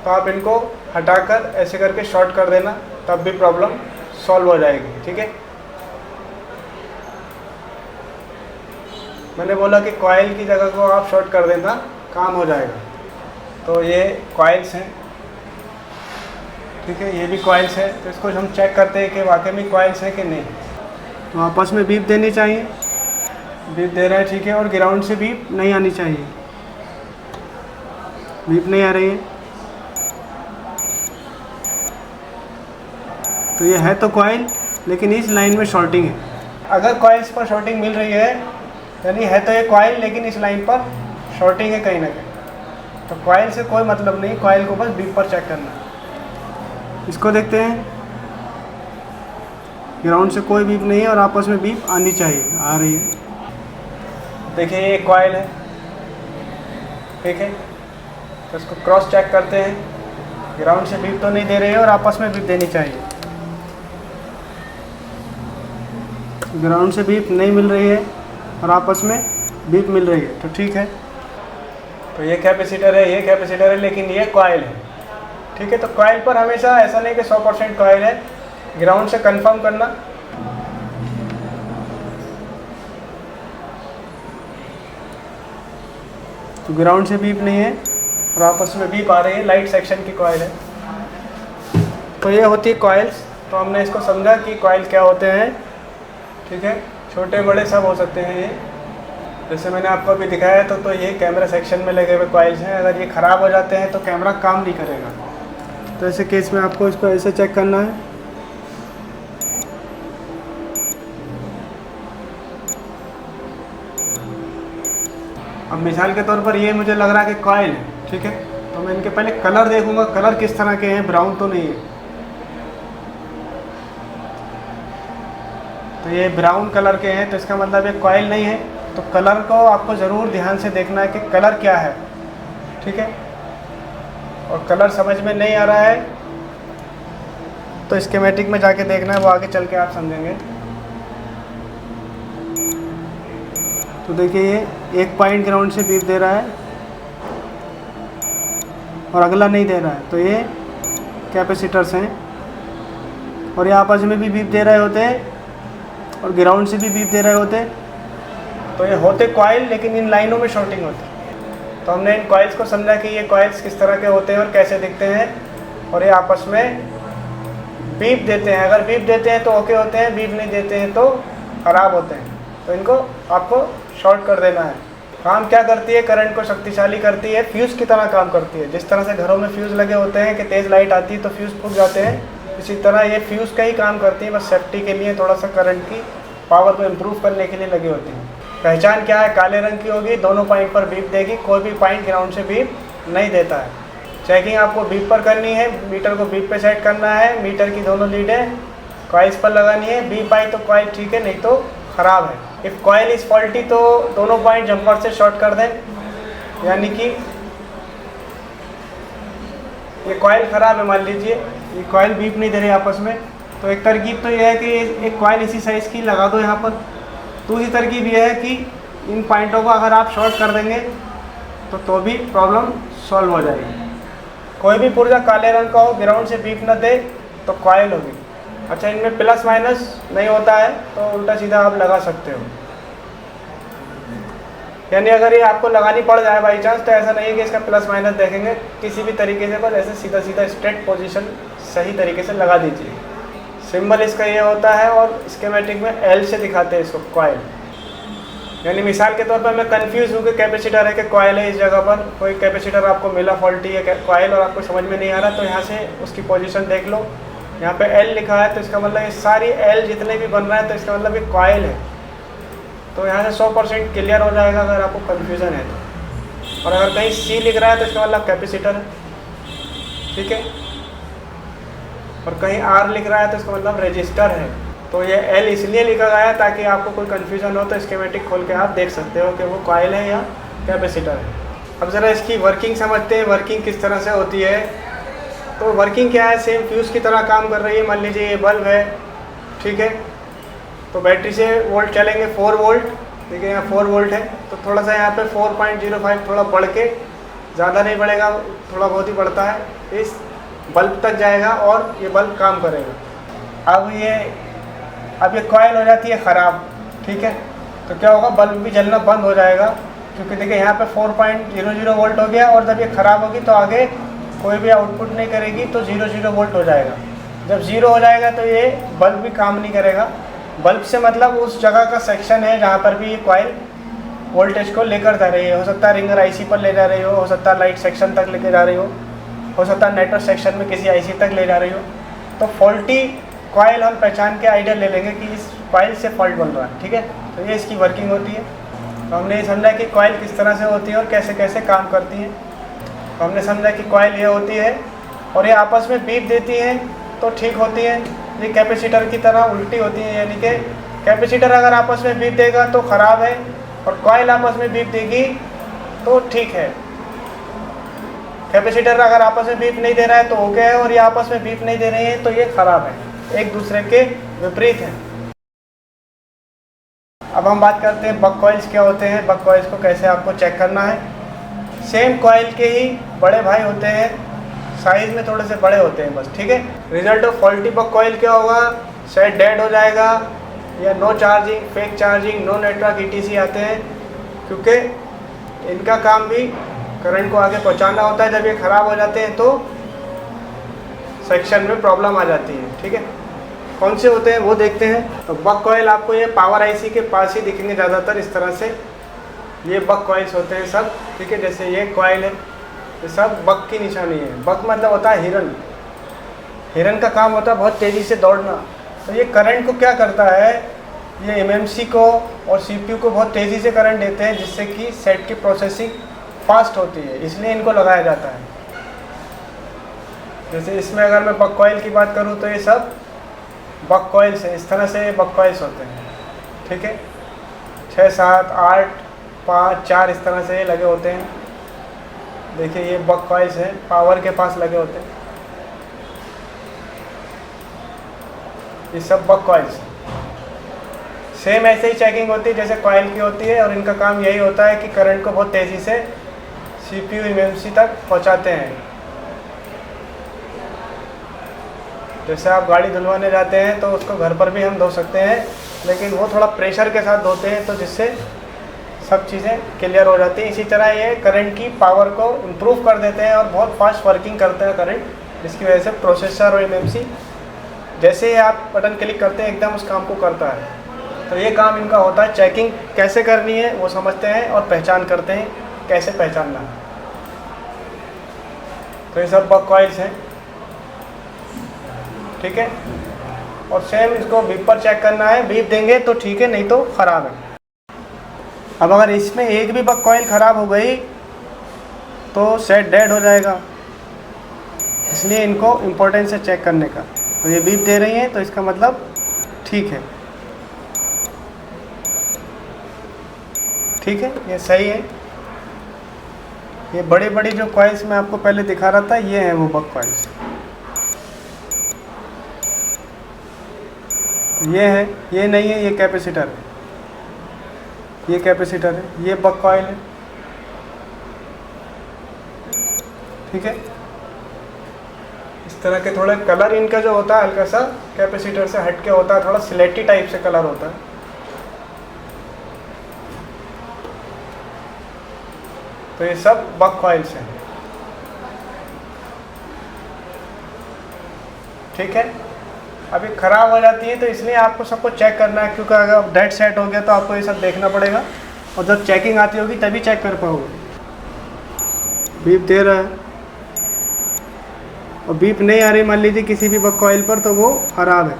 तो आप इनको हटाकर ऐसे करके शॉर्ट कर देना, तब भी प्रॉब्लम सॉल्व हो जाएगी, ठीक है। मैंने बोला कि कॉइल की जगह को आप शॉर्ट कर देना, काम हो जाएगा। तो ये कॉइल्स हैं, ठीक है, ये भी कॉइल्स हैं। तो इसको हम चेक करते हैं कि वाकई में कॉइल्स हैं कि नहीं। तो आपस में बीप देनी चाहिए, बीप दे रहा है, ठीक है। और ग्राउंड से बीप नहीं आनी चाहिए, बीप नहीं आ रही है। तो ये है तो कॉइल, लेकिन इस लाइन में शॉर्टिंग है। अगर कॉइल्स पर शॉर्टिंग मिल रही है, यानी है तो ये कॉइल, लेकिन इस लाइन पर शॉर्टिंग है कहीं ना कहीं। तो कॉइल से कोई मतलब नहीं, कॉइल को बस बीप पर चेक करना है। इसको देखते हैं, ग्राउंड से कोई बीप नहीं है और आपस में बीप आनी चाहिए, आ रही है। देखिए ये कॉइल है, ठीक है। तो इसको क्रॉस चेक करते हैं, ग्राउंड से बीप तो नहीं दे रही है और आपस में बीप देनी चाहिए। ग्राउंड से बीप नहीं मिल रही है और आपस में बीप मिल रही है, तो ठीक है। तो ये कैपेसिटर है, ये कैपेसिटर है, लेकिन ये कॉइल है, ठीक है। तो कॉइल पर हमेशा ऐसा नहीं कि 100% कॉइल है, ग्राउंड से कंफर्म करना। तो ग्राउंड से बीप नहीं है और आपस में बीप आ रही है, लाइट सेक्शन की कॉइल है। तो ये होती है कॉइल्स। तो हमने इसको समझा कि कॉइल क्या होते हैं, ठीक है। छोटे बड़े सब हो सकते हैं ये, जैसे मैंने आपको अभी दिखाया है। तो ये कैमरा सेक्शन में लगे हुए कॉइल्स हैं। अगर ये ख़राब हो जाते हैं तो कैमरा काम नहीं करेगा। तो ऐसे केस में आपको इसको ऐसे चेक करना है। अब मिसाल के तौर पर ये मुझे लग रहा है कि कॉइल है, ठीक है। तो मैं इनके पहले कलर देखूंगा, कलर किस तरह के हैं, ब्राउन तो नहीं है। तो ये ब्राउन कलर के हैं, तो इसका मतलब ये कॉइल नहीं है। तो कलर को आपको ज़रूर ध्यान से देखना है कि कलर क्या है, ठीक है। और कलर समझ में नहीं आ रहा है तो स्कीमेटिक में जाके देखना है, वो आगे चल के आप समझेंगे। तो देखिए ये एक पॉइंट ग्राउंड से बीप दे रहा है और अगला नहीं दे रहा है। तो ये कैपेसिटर्स हैं और ये आपस में भी बीप दे रहे होते हैं और ग्राउंड से भी बीप दे रहे होते हैं। तो ये होते कॉइल, लेकिन इन लाइनों में शॉर्टिंग होती है। तो हमने इन कॉइल्स को समझा कि ये कॉइल्स किस तरह के होते हैं और कैसे दिखते हैं, और ये आपस में बीप देते हैं। अगर बीप देते हैं तो ओके होते हैं, बीप नहीं देते हैं तो ख़राब होते हैं। तो इनको आपको शॉर्ट कर देना है। काम क्या करती है, करंट को शक्तिशाली करती है, फ्यूज़ की तरह काम करती है। जिस तरह से घरों में फ्यूज़ लगे होते हैं कि तेज़ लाइट आती है तो फ्यूज़ फूक जाते हैं, इसी तरह ये फ्यूज़ का ही काम करती है, बस सेफ्टी के लिए, थोड़ा सा करंट की पावर को इम्प्रूव करने के लिए लगी होती है। पहचान क्या है, काले रंग की होगी, दोनों पॉइंट पर बीप देगी, कोई भी पॉइंट ग्राउंड से बीप नहीं देता है। चेकिंग आपको बीप पर करनी है, मीटर को बीप पे सेट करना है, मीटर की दोनों लीडें कॉइल्स पर लगानी है। बी पाई तो कॉइल ठीक है, नहीं तो ख़राब है। इफ़ कॉइल इज़ फॉल्टी तो दोनों पॉइंट जंपर से शॉर्ट कर दें, यानी कि ये कॉइल ख़राब है, मान लीजिए ये कॉइल बीप नहीं दे रही आपस में, तो एक तरकीब तो यह है कि एक कॉइल इसी साइज़ की लगा दो यहाँ पर। दूसरी तरकीब यह है कि इन पॉइंटों को अगर आप शॉर्ट कर देंगे तो भी प्रॉब्लम सॉल्व हो जाएगी। कोई भी पुर्जा काले रंग का हो, ग्राउंड से बीप न दे तो कॉइल होगी। अच्छा, इनमें प्लस माइनस नहीं होता है तो उल्टा सीधा आप लगा सकते हो, यानी अगर ये आपको लगानी पड़ जाए बाई चांस तो ऐसा नहीं है कि इसका प्लस माइनस देखेंगे, किसी भी तरीके से बस ऐसे सीधा सीधा स्ट्रेट पोजीशन सही तरीके से लगा दीजिए। सिंबल इसका ये होता है और स्कीमेटिक में एल से दिखाते हैं इसको कॉइल। यानी मिसाल के तौर पर मैं कंफ्यूज हूँ कि कैपेसिटर है कि कॉइल है, इस जगह पर कोई कैपेसिटर आपको मिला फॉल्टी है कॉइल और आपको समझ में नहीं आ रहा, तो यहाँ से उसकी पोजीशन देख लो। यहाँ पे एल लिखा है तो इसका मतलब ये सारी एल जितने भी बन रहा है तो इसका मतलब ये कॉइल है। तो यहाँ से 100% क्लियर हो जाएगा अगर आपको कन्फ्यूज़न है तो। और अगर कहीं सी लिख रहा है तो इसका मतलब कैपेसिटर है, ठीक है। और कहीं आर लिख रहा है तो इसका मतलब रजिस्टर है। तो ये एल इसलिए लिखा गया है ताकि आपको कोई कन्फ्यूज़न हो तो स्कीमेटिक खोल के आप देख सकते हो कि वो कॉइल है या कैपेसिटर है। अब ज़रा इसकी वर्किंग समझते हैं, वर्किंग किस तरह से होती है। तो वर्किंग क्या है, सेम फ्यूज़ की तरह काम कर रही है। मान लीजिए ये बल्ब है, ठीक है, तो बैटरी से वोल्ट चलेंगे 4 वोल्ट, देखिए यहाँ 4 वोल्ट है, तो थोड़ा सा यहाँ पे 4.05 थोड़ा बढ़ के, ज़्यादा नहीं बढ़ेगा, थोड़ा बहुत ही बढ़ता है, इस बल्ब तक जाएगा और ये बल्ब काम करेगा। अब ये कॉइल हो जाती है ख़राब, ठीक है, तो क्या होगा, बल्ब भी जलना बंद हो जाएगा, क्योंकि देखिए यहाँ पे 4.00 वोल्ट हो गया और जब ये ख़राब होगी तो आगे कोई भी आउटपुट नहीं करेगी तो 0 वोल्ट हो जाएगा। जब 0 हो जाएगा तो ये बल्ब भी काम नहीं करेगा। बल्ब से मतलब उस जगह का सेक्शन है जहाँ पर भी ये कॉइल वोल्टेज को लेकर जा रही है। हो सकता है रिंगर आईसी पर ले जा रही हो सकता है लाइट सेक्शन तक लेके जा रही हो सकता है नेटवर्क सेक्शन में किसी आईसी तक ले जा रही हो। तो फॉल्टी कॉइल हम पहचान के आइडिया ले लेंगे कि इस कॉइल से फॉल्ट बन रहा है, ठीक है। तो ये इसकी वर्किंग होती है। तो हमने ये समझा कि कॉइल किस तरह से होती है और कैसे कैसे काम करती है। तो हमने समझा कि कॉइल ये होती है और ये आपस में बीप देती हैं तो ठीक होती है। ये कैपेसिटर की तरह उल्टी होती है, यानी कि कैपेसिटर अगर आपस में बीप देगा तो ख़राब है और कॉइल आपस में बीप देगी तो ठीक है। कैपेसिटर अगर आपस में बीप नहीं दे रहा है तो ओके है और ये आपस में बीप नहीं दे रहे हैं तो ये ख़राब है, एक दूसरे के विपरीत है। अब हम बात करते हैं बक कॉइल्स क्या होते हैं, बक कॉइल्स को कैसे आपको चेक करना है। सेम कॉइल के ही बड़े भाई होते हैं, साइज़ में थोड़े से बड़े होते हैं बस, ठीक है। Result of faulty buck coil क्या होगा, शायद डेड हो जाएगा या no charging, fake charging, no network ETC आते हैं, क्योंकि इनका काम भी करंट को आगे पहुंचाना होता है। जब ये ख़राब हो जाते हैं तो सेक्शन में प्रॉब्लम आ जाती है, ठीक है। कौन से होते हैं वो देखते हैं। तो बक कॉइल आपको ये पावर IC के पास ही दिखेंगे ज़्यादातर, इस तरह से ये बक कॉइल्स होते हैं सब, ठीक है। जैसे ये कॉइल है, ये सब बक की निशानी है। बक मतलब होता है हिरन, हिरन का काम होता है बहुत तेज़ी से दौड़ना। तो ये करंट को क्या करता है, ये MMC को और CPU को बहुत तेज़ी से करंट देते हैं जिससे कि सेट की प्रोसेसिंग फास्ट होती है, इसलिए इनको लगाया जाता है। जैसे इसमें अगर मैं बक कॉइल की बात करूँ तो ये सब बक कॉइल्स हैं, इस तरह से बक कॉइल्स होते हैं, ठीक है। 6, 7, 8, 5, 4 इस तरह से लगे होते हैं। देखिए ये बक कॉइल्स हैं, पावर के पास लगे होते हैं, ये सब बक कॉइल्स। सेम ऐसे ही चेकिंग होती है जैसे कॉइल की होती है और इनका काम यही होता है कि करंट को बहुत तेज़ी से CPU MMC तक पहुंचाते हैं। जैसे आप गाड़ी धुलवाने जाते हैं तो उसको घर पर भी हम धो सकते हैं, लेकिन वो थोड़ा प्रेशर के साथ धोते हैं तो जिससे सब चीज़ें क्लियर हो जाती हैं। इसी तरह ये करंट की पावर को इम्प्रूव कर देते हैं और बहुत फास्ट वर्किंग करते हैं करंट, जिसकी वजह से प्रोसेसर और MMC जैसे ही आप बटन क्लिक करते हैं एकदम उस काम को करता है। तो ये काम इनका होता है। चेकिंग कैसे करनी है वो समझते हैं और पहचान करते हैं कैसे पहचानना है। तो ये सब बक कॉइल्स हैं, ठीक है। और सेम इसको बीप पर चेक करना है, बीप देंगे तो ठीक है, नहीं तो ख़राब है। अब अगर इसमें एक भी बक कॉइल ख़राब हो गई तो सेट डेड हो जाएगा, इसलिए इनको इम्पोर्टेंस है चेक करने का। तो ये बीप दे रही है, तो इसका मतलब ठीक है, ठीक है, ये सही है। ये बड़ी बड़ी जो कॉइल्स मैं आपको पहले दिखा रहा था, ये हैं वो बक कॉइल्स। ये है, ये नहीं है, ये कैपेसिटर है, ये कैपेसिटर है, ये बक कॉइल है, ठीक है। इस तरह के थोड़े कलर इनका जो होता है हल्का सा कैपेसिटर से हट के होता है, थोड़ा स्लेटी टाइप से कलर होता है। तो ये सब बक कॉइल्स हैं, ठीक है। अभी ख़राब हो जाती है तो इसलिए आपको सबको चेक करना है, क्योंकि अगर डेड सेट हो गया तो आपको ये सब देखना पड़ेगा, और जब चेकिंग आती होगी तभी चेक कर पाओगे। बीप दे रहा है और बीप नहीं आ रही मान लीजिए किसी भी बक कॉइल पर, तो वो ख़राब है।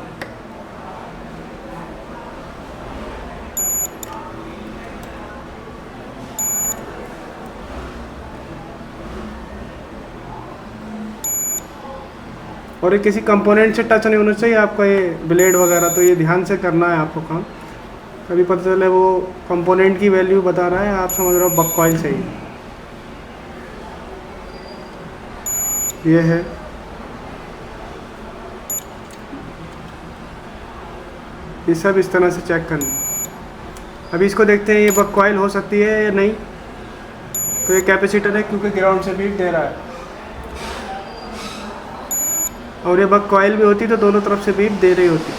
और ये किसी कंपोनेंट से टच नहीं होना चाहिए आपका, ये ब्लेड वगैरह, तो ये ध्यान से करना है आपको काम। कभी पता चले वो कंपोनेंट की वैल्यू बता रहा है, आप समझ रहे हो बक कॉइल सही है। ये है, ये सब इस तरह से चेक करना। अभी इसको देखते हैं ये बक कॉइल हो सकती है या नहीं। तो ये कैपेसिटर है क्योंकि ग्राउंड से बीट दे रहा है, और ये बक कॉइल भी होती तो दोनों तरफ से बीट दे रही होती।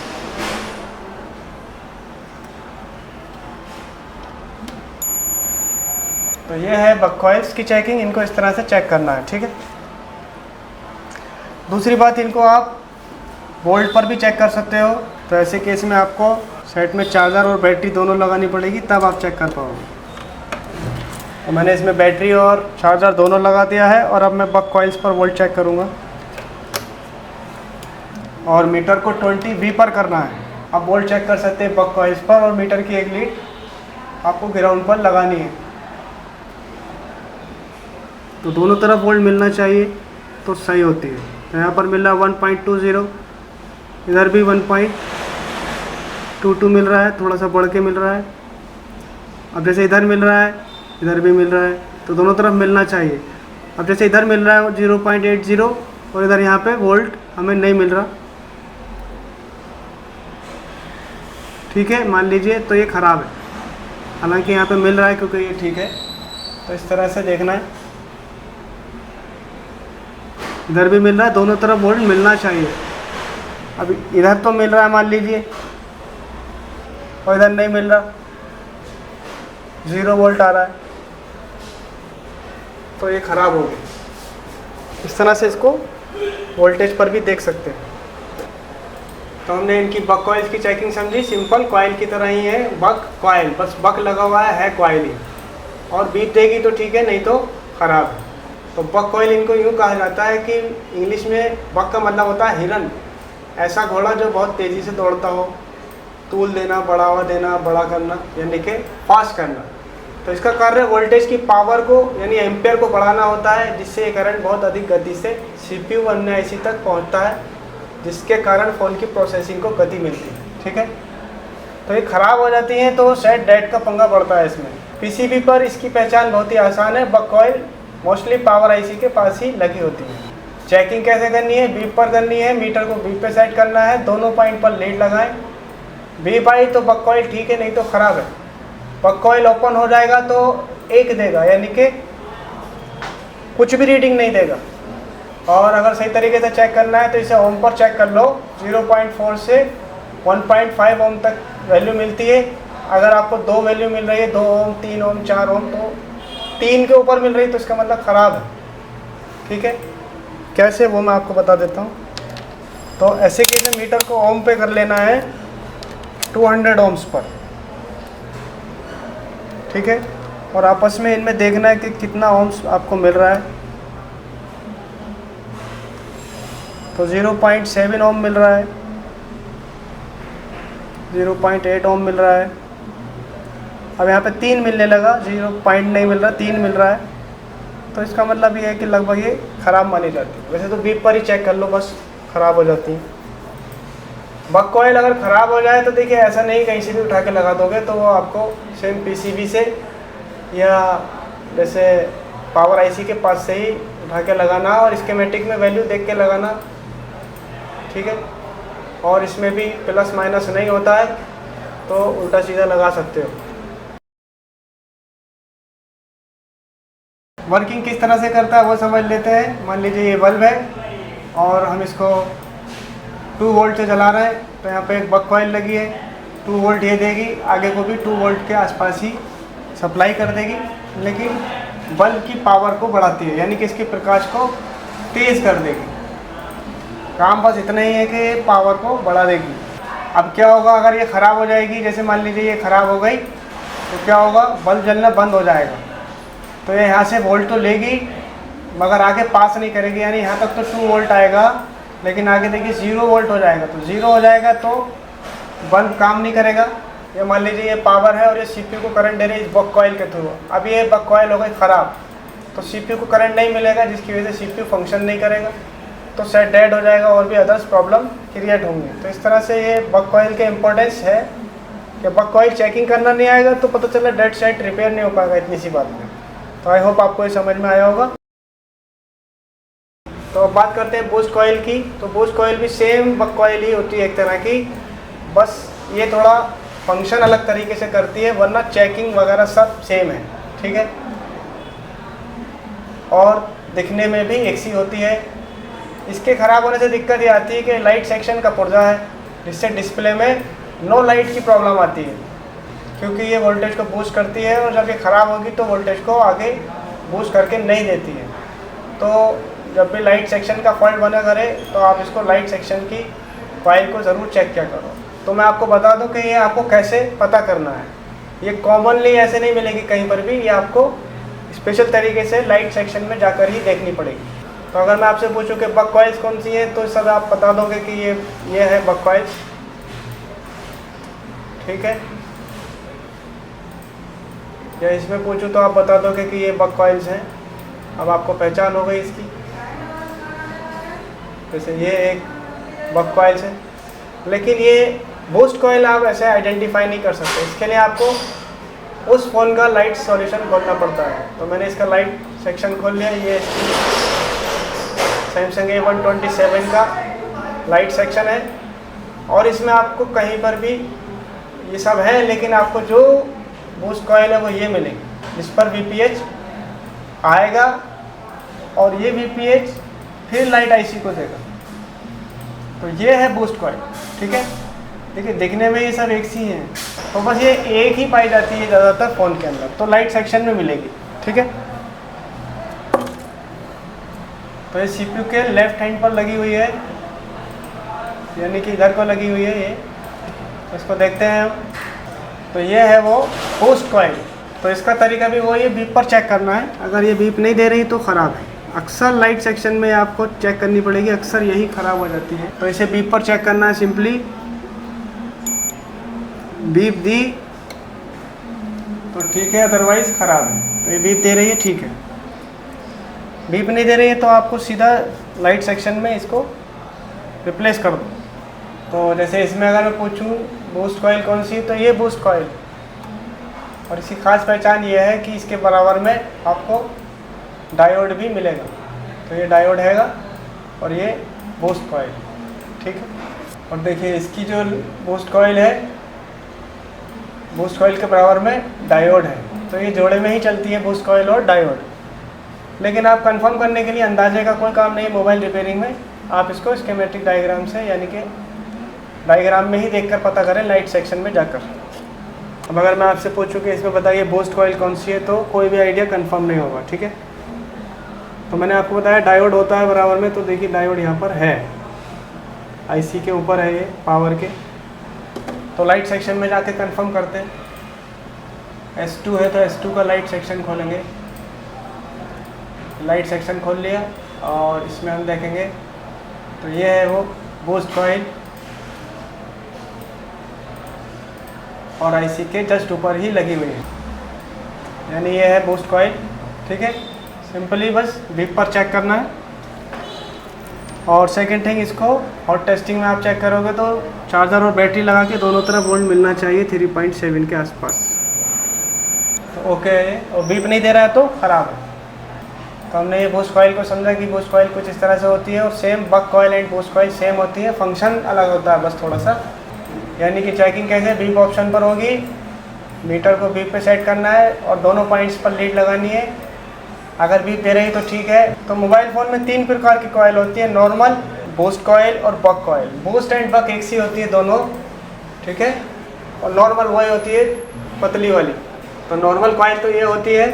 तो ये है बक कॉइल्स की चेकिंग, इनको इस तरह से चेक करना है, ठीक है। दूसरी बात, इनको आप वोल्ट पर भी चेक कर सकते हो। तो ऐसे केस में आपको सेट में चार्जर और बैटरी दोनों लगानी पड़ेगी, तब आप चेक कर पाओगे। तो मैंने इसमें बैटरी और चार्जर दोनों लगा दिया है, और अब मैं बक कॉइल्स पर वोल्ट चेक करूँगा। और मीटर को 20 V पर करना है। आप वोल्ट चेक कर सकते हैं बक कॉइल्स पर, और मीटर की एक लीड आपको ग्राउंड पर लगानी है। तो दोनों तरफ वोल्ट मिलना चाहिए तो सही होती है। तो यहाँ पर मिल रहा है 1.20, इधर भी 1.22 मिल रहा है, थोड़ा सा बढ़ के मिल रहा है। अब जैसे इधर मिल रहा है, इधर भी मिल रहा है, तो दोनों तरफ मिलना चाहिए। अब जैसे इधर मिल रहा है 0.80, और इधर यहाँ पे वोल्ट हमें नहीं मिल रहा, ठीक है, मान लीजिए, तो ये ख़राब है। हालांकि यहाँ पे मिल रहा है क्योंकि ये ठीक है। तो इस तरह से देखना है, इधर भी मिल रहा है, दोनों तरफ वोल्ट मिलना चाहिए। अब इधर तो मिल रहा है मान लीजिए, और इधर नहीं मिल रहा, 0 वोल्ट आ रहा है, तो ये ख़राब हो गया। इस तरह से इसको वोल्टेज पर भी देख सकते हैं। तो हमने इनकी बक कॉइल्स की चेकिंग समझी, सिंपल कॉइल की तरह ही है बक कॉइल, बस बक लगा हुआ है कॉइल ही, और बीप देगी तो ठीक है, नहीं तो ख़राब है। तो बक कॉइल इनको यूँ कहा जाता है कि इंग्लिश में बक का मतलब होता है हिरन, ऐसा घोड़ा जो बहुत तेज़ी से दौड़ता हो, तूल देना, बढ़ावा देना, बड़ा करना, यानी कि फास्ट करना। तो इसका कार्य वोल्टेज की पावर को यानी एम्पेयर को बढ़ाना होता है, जिससे ये करंट बहुत अधिक गति से CPU अन्य IC तक पहुंचता है, जिसके कारण फ़ोन की प्रोसेसिंग को गति मिलती है, ठीक है। तो ये ख़राब हो जाती हैं तो सेट डेड का पंगा पड़ता है इसमें। PCB पर इसकी पहचान बहुत ही आसान है, बक कॉइल मोस्टली पावर IC के पास ही लगी होती है। चेकिंग कैसे करनी है? बीप पर करनी है, मीटर को बीप पे सेट करना है, दोनों पॉइंट पर लीड लगाएं। बीप आई तो बक कॉइल ठीक है, नहीं तो ख़राब है। बक कॉइल ओपन हो जाएगा तो 1 देगा, यानी कि कुछ भी रीडिंग नहीं देगा। और अगर सही तरीके से चेक करना है तो इसे ओम पर चेक कर लो, 0.4 से 1.5 ओम तक वैल्यू मिलती है। अगर आपको 2 वैल्यू मिल रही है, 2 ओम, 3 ओम, 4 ओम, तो 3 के ऊपर मिल रही है तो इसका मतलब ख़राब है, ठीक है। कैसे, वो मैं आपको बता देता हूँ। तो ऐसे कैसे मीटर को ओम पे कर लेना है 200 ओम्स पर, ठीक है। और आपस में इनमें देखना है कि कितना ओम्स आपको मिल रहा है। तो 0.7 ओम मिल रहा है, 0.8 ओम मिल रहा है। अब यहाँ पे 3 मिलने लगा, 0 पॉइंट नहीं मिल रहा, 3 मिल रहा है। तो इसका मतलब ये है कि लगभग ये ख़राब मानी जाती है। वैसे तो बीप पर ही चेक कर लो, बस ख़राब हो जाती है। बक कॉइल अगर ख़राब हो जाए तो देखिए ऐसा नहीं कहीं से भी उठा के लगा दोगे तो वो आपको सेम पीसीबी से या जैसे पावर आईसी के पास से ही उठा के लगाना और स्कीमेटिक में वैल्यू देख के लगाना, ठीक है। और इसमें भी प्लस माइनस नहीं होता है तो उल्टा सीधा लगा सकते हो। वर्किंग किस तरह से करता है वो समझ लेते हैं। मान लीजिए ये बल्ब है और हम इसको 2 वोल्ट से जला रहे हैं तो यहाँ पे एक बक कॉइल लगी है, 2 वोल्ट ये देगी, आगे को भी 2 वोल्ट के आसपास ही सप्लाई कर देगी, लेकिन बल्ब की पावर को बढ़ाती है, यानी कि इसके प्रकाश को तेज़ कर देगी। काम बस इतना ही है कि पावर को बढ़ा देगी। अब क्या होगा अगर ये ख़राब हो जाएगी, जैसे मान लीजिए ये ख़राब हो गई तो क्या होगा, बल्ब जलना बंद हो जाएगा। तो ये यहाँ से वोल्ट तो लेगी मगर आगे पास नहीं करेगी, यानी यहाँ तक तो 2 वोल्ट आएगा लेकिन आगे देखिए 0 वोल्ट हो जाएगा। तो 0 हो जाएगा तो बल्ब काम नहीं करेगा। ये मान लीजिए ये पावर है और ये सीपीयू को करंट दे रही है इस बक कॉइल के थ्रू। अब ये बक कॉइल हो गई ख़राब तो सीपीयू को करंट नहीं मिलेगा, जिसकी वजह से सीपीयू फंक्शन नहीं करेगा, तो सेट डेड हो जाएगा और भी अदर्स प्रॉब्लम क्रिएट होंगी। तो इस तरह से ये बक कॉइल के इम्पोर्टेंस है कि बक कॉइल चेकिंग करना नहीं आएगा तो पता चला डेड सेट रिपेयर नहीं हो पाएगा, इतनी सी बात में। तो आई होप आपको ये समझ में आया होगा। तो अब बात करते हैं बूस्ट कॉइल की। तो बूस्ट कॉइल भी सेम बक कॉइल ही होती है एक तरह की, बस ये थोड़ा फंक्शन अलग तरीके से करती है, वरना चेकिंग वगैरह सब सेम है, ठीक है। और दिखने में भी एक सी होती है। इसके ख़राब होने से दिक्कत ये आती है कि लाइट सेक्शन का पुर्जा है, जिससे डिस्प्ले में नो लाइट की प्रॉब्लम आती है, क्योंकि ये वोल्टेज को बूस्ट करती है और जब ये ख़राब होगी तो वोल्टेज को आगे बूस्ट करके नहीं देती है। तो जब भी लाइट सेक्शन का फॉल्ट बना करे तो आप इसको लाइट सेक्शन की कॉइल को ज़रूर चेक किया करो। तो मैं आपको बता दूं कि ये आपको कैसे पता करना है। ये कॉमनली ऐसे नहीं मिलेगी कहीं पर भी, ये आपको स्पेशल तरीके से लाइट सेक्शन में जाकर ही देखनी पड़ेगी। तो अगर मैं आपसे पूछूं कि बक कॉइल्स कौन सी है तो सब आप बता दोगे कि ये है बक कॉइल्स, ठीक है। या इसमें पूछूं तो आप बता दोगे कि ये बक कॉइल्स हैं। अब आपको पहचान हो गई इसकी। जैसे ये एक बक कॉइल्स है, लेकिन ये बूस्ट कॉइल आप ऐसे आइडेंटिफाई नहीं कर सकते। इसके लिए आपको उस फ़ोन का लाइट सॉल्यूशन खोलना पड़ता है। तो मैंने इसका लाइट सेक्शन खोल लिया। ये सैमसंग A127 का लाइट सेक्शन है और इसमें आपको कहीं पर भी ये सब है, लेकिन आपको जो बूस्ट कॉइल है वो ये मिलेगी, जिस पर VPH आएगा और ये VPH फिर लाइट आईसी को देगा। तो ये है बूस्ट कॉइल, ठीक है। देखिए दिखने में ये सब एक सी हैं, तो बस ये एक ही पाई जाती है ज़्यादातर फ़ोन के अंदर, तो लाइट सेक्शन में मिलेगी, ठीक है। तो ये CPU के लेफ्ट हैंड पर लगी हुई है, यानी कि इधर को लगी हुई है ये। इसको देखते हैं हम। तो ये है वो बूस्ट कॉइल। तो इसका तरीका भी वही है, बीप पर चेक करना है। अगर ये बीप नहीं दे रही तो ख़राब है। अक्सर लाइट सेक्शन में आपको चेक करनी पड़ेगी, अक्सर यही ख़राब हो जाती है। तो इसे बीप पर चेक करना है, सिंपली बीप दी तो ठीक है, अदरवाइज़ ख़राब है। तो ये बीप दे रही है, ठीक है। बीप नहीं दे रही है तो आपको सीधा लाइट सेक्शन में इसको रिप्लेस कर दो। तो जैसे इसमें अगर मैं पूछूं बूस्ट कॉइल कौन सी, तो ये बूस्ट कॉइल। और इसकी ख़ास पहचान ये है कि इसके बराबर में आपको डायोड भी मिलेगा। तो ये डायोड हैगा और ये बूस्ट कॉइल, ठीक है। और देखिए इसकी जो बूस्ट कॉइल है, बूस्ट कॉइल के बराबर में डायोड है। तो ये जोड़े में ही चलती है बूस्ट कॉइल और डायोड। लेकिन आप कंफर्म करने के लिए अंदाजे का कोई काम नहीं है मोबाइल रिपेयरिंग में। आप इसको स्कीमेटिक डायग्राम से, यानी कि डायग्राम में ही देखकर पता करें लाइट सेक्शन में जाकर। अब अगर मैं आपसे पूछूं कि इसमें बताइए बूस्ट कॉइल कौन सी है, तो कोई भी आइडिया कंफर्म नहीं होगा, ठीक है। तो मैंने आपको बताया डायोड होता है बराबर में। तो देखिए डायोड यहाँ पर है, आईसी के ऊपर है ये पावर के। तो लाइट सेक्शन में जाके कंफर्म करते हैं। S2 है तो S2 का लाइट सेक्शन खोलेंगे। लाइट सेक्शन खोल लिया और इसमें हम देखेंगे तो ये है वो बूस्ट कॉइल और आईसी के जस्ट ऊपर ही लगी हुई है, यानी ये है बूस्ट कॉइल, ठीक है। सिंपली बस बीप पर चेक करना है। और सेकंड थिंग, इसको हॉट टेस्टिंग में आप चेक करोगे तो चार्जर और बैटरी लगा के दोनों तरफ वोल्ट मिलना चाहिए 3.7 के आसपास। तो ओके है, और बीप नहीं दे रहा है तो ख़राब है। तो हमने ये बूस्ट कॉइल को समझा कि बूस्ट कॉइल कुछ इस तरह से होती है और same buck coil and boost coil same होती है, फंक्शन अलग होता है बस थोड़ा सा। यानी कि चेकिंग कैसे, बीप ऑप्शन पर होगी, मीटर को बीप पे सेट करना है और दोनों पॉइंट्स पर लीड लगानी है। अगर बीप दे रही तो ठीक है। तो मोबाइल फ़ोन में 3 प्रकार की कॉइल होती है, नॉर्मल, बूस्ट कॉइल और बक कॉइल। बूस्ट एंड बक एक सी होती है दोनों, ठीक है। और नॉर्मल वही होती है पतली वाली। तो नॉर्मल कॉइल तो ये होती है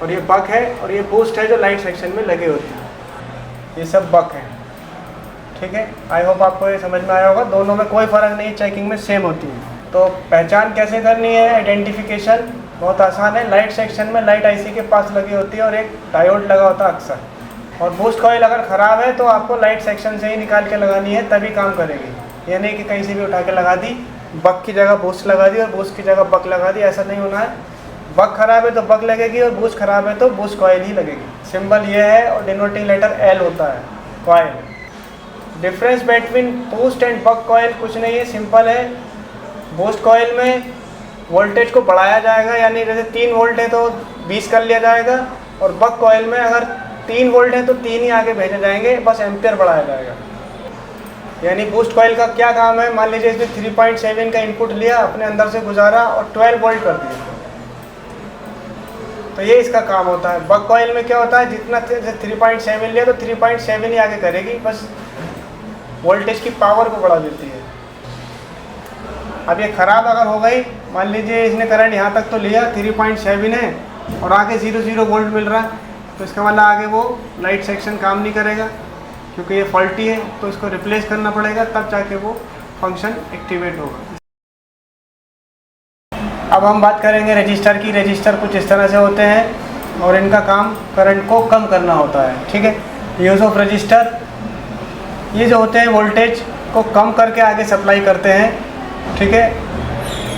और ये बक है, और ये बूस्ट है जो लाइट सेक्शन में लगे होती है। ये सब बक है, ठीक है। आई होप आपको ये समझ में आया होगा। दोनों में कोई फ़र्क नहीं है, चेकिंग में सेम होती है। तो पहचान कैसे करनी है, आइडेंटिफिकेशन बहुत आसान है। लाइट सेक्शन में लाइट आईसी के पास लगी होती है और एक डायोड लगा होता है अक्सर। और बूस्ट कॉइल अगर ख़राब है तो आपको लाइट सेक्शन से ही निकाल के लगानी है, तभी काम करेगी। ये नहीं कि कहीं से भी उठा के लगा दी, बक की जगह बूस्ट लगा दी और बूस्ट की जगह बक लगा दी, ऐसा नहीं होना है। बक खराब है तो बक लगेगी और बूस्ट खराब है तो बूस्ट कॉइल ही लगेगी। सिंबल ये है और डिनोटिंग लेटर एल होता है coil. Difference between boost and buck coil कुछ नहीं है, सिंपल है। बूस्ट कॉइल में वोल्टेज को बढ़ाया जाएगा, यानी जैसे 3 वोल्ट है तो 20 कर लिया जाएगा, और बक कॉइल में अगर 3 वोल्ट है तो 3 ही आगे भेजे जाएंगे, बस एम्पियर बढ़ाया जाएगा। यानी बूस्ट कॉइल का क्या काम है, मान लीजिए इसने 3.7 का इनपुट लिया, अपने अंदर से गुजारा और 12 वोल्ट कर दिया, तो ये इसका काम होता है। बक कॉइल में क्या होता है, जितना 3.7 लिया तो 3.7 ही आगे करेगी, बस वोल्टेज की पावर को बढ़ा देती है। अब ये ख़राब अगर हो गई, मान लीजिए इसने करंट यहाँ तक तो लिया 3.7 है और आगे 0 वोल्ट मिल रहा है, तो इसका मतलब आगे वो लाइट सेक्शन काम नहीं करेगा क्योंकि ये फॉल्टी है, तो इसको रिप्लेस करना पड़ेगा, तब जाके वो फंक्शन एक्टिवेट होगा। अब हम बात करेंगे रजिस्टर की। रजिस्टर कुछ इस तरह से होते हैं और इनका काम करंट को कम करना होता है, ठीक है। यूज़ ऑफ रजिस्टर, ये जो होते हैं वोल्टेज को कम करके आगे सप्लाई करते हैं, ठीक है।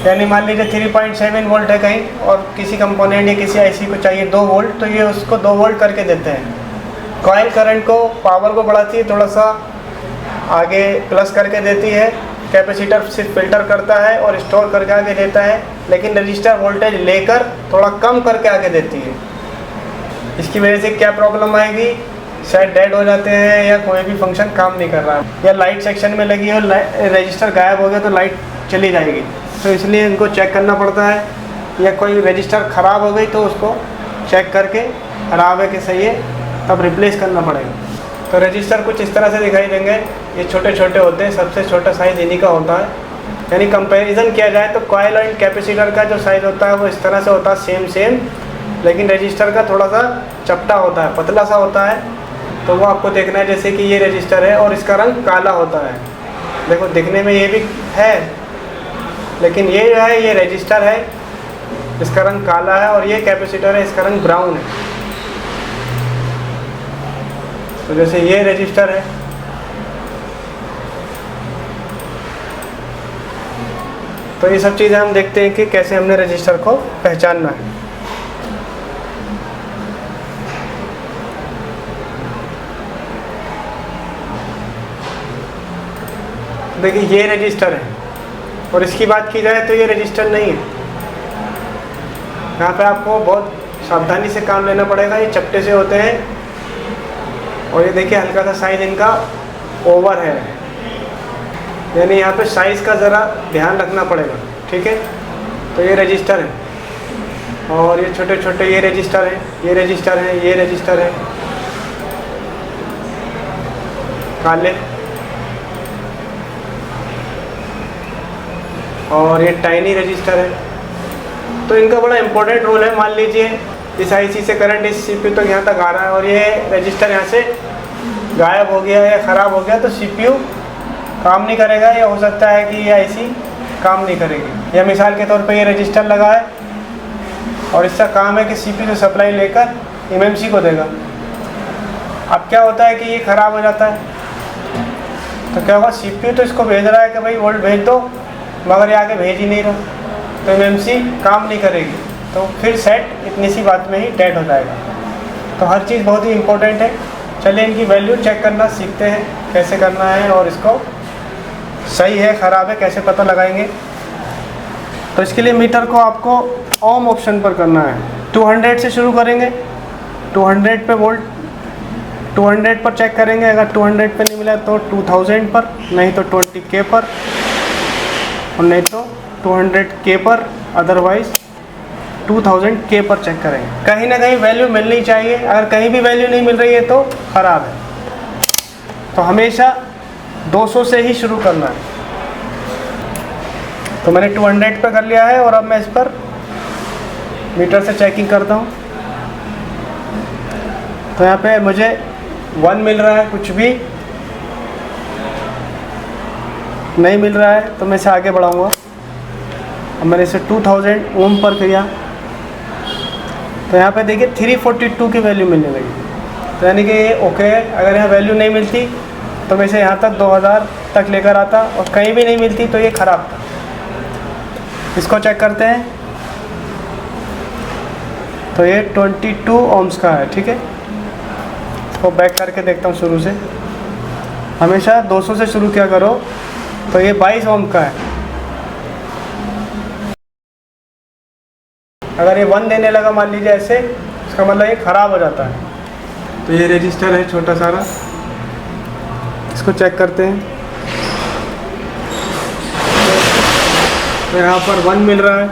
यानी मान लीजिए 3.7 वोल्ट है कहीं और किसी कंपोनेंट या किसी आईसी को चाहिए 2 वोल्ट, तो ये उसको 2 वोल्ट करके देते हैं। कॉइल करंट को, पावर को बढ़ाती है, थोड़ा सा आगे प्लस करके देती है। कैपेसिटर सिर्फ फिल्टर करता है और स्टोर करके आगे देता है, लेकिन रजिस्टर वोल्टेज लेकर थोड़ा कम करके आगे देती है। इसकी वजह से क्या प्रॉब्लम आएगी, शायद डेड हो जाते हैं या कोई भी फंक्शन काम नहीं कर रहा है, या लाइट सेक्शन में लगी हो, रजिस्टर गायब हो गया तो लाइट चली जाएगी, तो इसलिए इनको चेक करना पड़ता है। या कोई रजिस्टर ख़राब हो गई तो उसको चेक करके ख़राब है कि सही है, तब रिप्लेस करना पड़ेगा। तो रजिस्टर कुछ इस तरह से दिखाई देंगे, ये छोटे छोटे होते हैं, सबसे छोटा साइज़ इन्हीं का होता है। यानी कंपैरिजन किया जाए तो कॉइल एंड कैपेसिटर का जो साइज़ होता है वो इस तरह से होता है, सेम, लेकिन रजिस्टर का थोड़ा सा चपटा होता है, पतला सा होता है। तो वो आपको देखना है, जैसे कि ये रजिस्टर है और इसका रंग काला होता है। देखो दिखने में ये भी है, लेकिन ये जो है ये रजिस्टर है, इसका रंग काला है, और ये कैपेसिटर है, इसका रंग ब्राउन है। तो जैसे ये रजिस्टर है, तो ये सब चीज़ें हम देखते हैं कि कैसे हमने रजिस्टर को पहचानना है। देखिए ये रजिस्टर है और इसकी बात की जाए तो ये रजिस्टर नहीं है। यहाँ पे आपको बहुत सावधानी से काम लेना पड़ेगा, ये चपटे से होते हैं। और ये देखिए हल्का सा साइज इनका ओवर है, यानी यहाँ पे साइज़ का ज़रा ध्यान रखना पड़ेगा, ठीक है। तो ये रजिस्टर है और ये छोटे छोटे ये रजिस्टर है, ये रजिस्टर है, ये रजिस्टर है काले, और ये टाइनी रजिस्टर है। तो इनका बड़ा इंपॉर्टेंट रोल है। मान लीजिए इस आईसी से करंट इस सीपीयू तक यहाँ तक आ रहा है और ये रजिस्टर यहाँ से गायब हो गया या ख़राब हो गया, तो सीपीयू काम नहीं करेगा, या हो सकता है कि ये आईसी काम नहीं करेगी। या मिसाल के तौर पे ये रजिस्टर लगा है और इसका काम है कि सीपीयू से सप्लाई लेकर एमएमसी को देगा। अब क्या होता है कि ये ख़राब हो जाता है, तो क्या होगा, सीपीयू तो इसको भेज रहा है कि भाई वोल्ट भेज दो, मगर ये आगे भेज ही नहीं रहा, तो एमएमसी काम नहीं करेगी, तो फिर सेट इतनी सी बात में ही डेड हो जाएगा। तो हर चीज़ बहुत ही इम्पोर्टेंट है। चलिए इनकी वैल्यू चेक करना सीखते हैं कैसे करना है और इसको सही है ख़राब है, कैसे पता लगाएंगे? तो इसके लिए मीटर को आपको ओम ऑप्शन पर करना है। 200 से शुरू करेंगे, 200 पे वोल्ट, 200 पर चेक करेंगे। अगर 200 पे नहीं मिला तो 2000 पर, नहीं तो 20K पर, और नहीं तो 200K पर, अदरवाइज़ 2000K पर चेक करेंगे। कहीं ना कहीं वैल्यू मिलनी चाहिए, अगर कहीं भी वैल्यू नहीं मिल रही है तो ख़राब है। तो हमेशा 200 से ही शुरू करना है। तो मैंने 200 पे कर लिया है और अब मैं इस पर मीटर से चेकिंग करता हूँ। तो यहाँ पे मुझे 1 मिल रहा है, कुछ भी नहीं मिल रहा है तो मैं इसे आगे बढ़ाऊँगा। अब मैंने इसे 2000 ओम पर किया तो यहाँ पे देखिए 342 की वैल्यू मिलने लगी। तो यानी कि ये ओके है। अगर यहाँ वैल्यू नहीं मिलती तो मैं इसे यहाँ तक 2000 तक लेकर आता, और कहीं भी नहीं मिलती तो ये ख़राब था। इसको चेक करते हैं। तो ये 22 ओम्स का है, ठीक है। इसको बैक करके देखता हूँ शुरू से। हमेशा 200 से शुरू किया करो। तो ये 22 ओम का है। अगर ये 1 देने लगा मान लीजिए ऐसे, इसका मतलब ये ख़राब हो जाता है। तो ये रजिस्टर है छोटा सारा, इसको चेक करते हैं। तो यहाँ पर 1 मिल रहा है,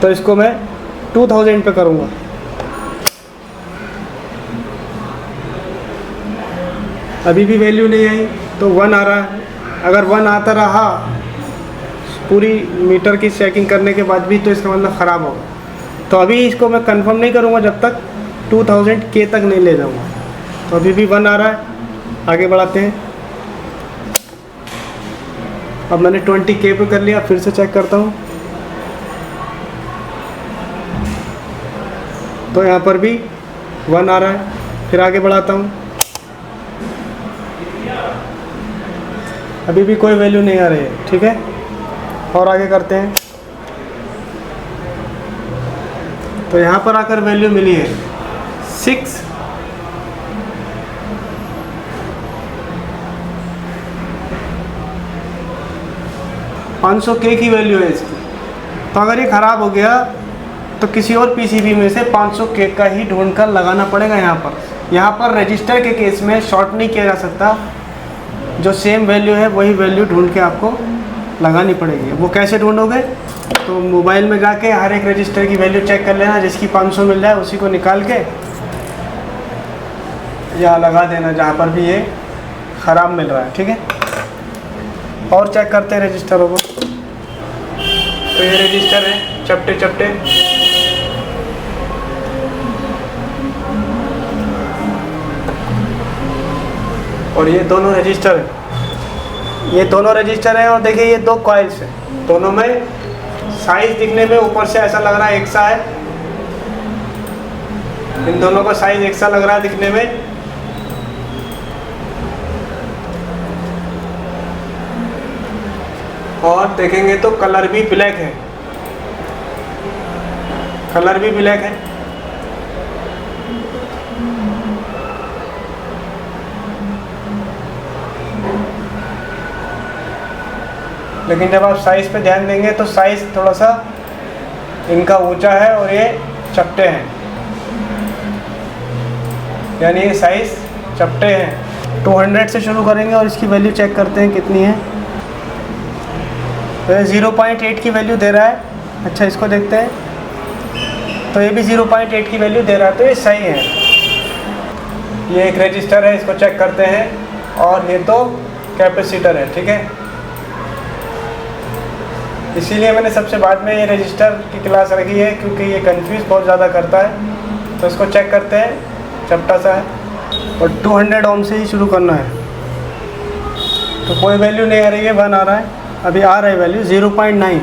तो इसको मैं 2000 पे करूँगा। अभी भी वैल्यू नहीं आई तो 1 आ रहा है। अगर 1 आता रहा पूरी मीटर की चेकिंग करने के बाद भी तो इसका मतलब ख़राब होगा। तो अभी इसको मैं कंफर्म नहीं करूँगा जब तक 2000K तक नहीं ले जाऊँगा। तो अभी भी 1 आ रहा है, आगे बढ़ाते हैं। अब मैंने 20K पे कर लिया, फिर से चेक करता हूँ। तो यहाँ पर भी 1 आ रहा है, फिर आगे बढ़ाता हूँ। अभी भी कोई वैल्यू नहीं आ रही है, ठीक है। और आगे करते हैं। तो यहाँ पर आकर वैल्यू मिली है 6 500K की वैल्यू है इसकी। तो अगर ये ख़राब हो गया तो किसी और पीसीबी में से 500K का ही ढूंढ कर लगाना पड़ेगा। यहाँ पर रजिस्टर के केस में शॉर्ट नहीं किया जा सकता। जो सेम वैल्यू है वही वैल्यू ढूंढ के आपको लगानी पड़ेगी। वो कैसे ढूंढोगे? तो मोबाइल में जाके हर एक रजिस्टर की वैल्यू चेक कर लेना, जिसकी 500 मिल जाए उसी को निकाल के या लगा देना जहाँ पर भी ये ख़राब मिल रहा है, ठीक है। और चेक करते हैं रजिस्टरों को। तो ये रजिस्टर है चपटे चपटे, और ये दोनों रजिस्टर है। ये दोनों रजिस्टर हैं और देखिए ये 2 कॉइल्स हैं। दोनों में साइज़ दिखने में ऊपर से ऐसा लग रहा है एक सा है। इन दोनों का साइज़ एक सा लग रहा है दिखने में। और देखेंगे तो कलर भी ब्लैक है, कलर भी ब्लैक है। लेकिन जब आप साइज़ पे ध्यान देंगे तो साइज़ थोड़ा सा इनका ऊंचा है और ये चपटे हैं, यानी ये साइज़ चपटे हैं। 200 से शुरू करेंगे और इसकी वैल्यू चेक करते हैं कितनी है। तो ये 0.8 की वैल्यू दे रहा है। अच्छा, इसको देखते हैं। तो ये भी 0.8 की वैल्यू दे रहा है, तो ये सही है। ये एक रजिस्टर है, इसको चेक करते हैं। और ये तो कैपेसिटर है, ठीक है। इसीलिए मैंने सबसे बाद में ये रजिस्टर की क्लास रखी है, क्योंकि ये कंफ्यूज बहुत ज़्यादा करता है। तो इसको चेक करते हैं, चपटा सा है और 200 ओम से ही शुरू करना है। तो कोई वैल्यू नहीं आ रही है, 1 आ रहा है। अभी आ रहा है वैल्यू 0.9,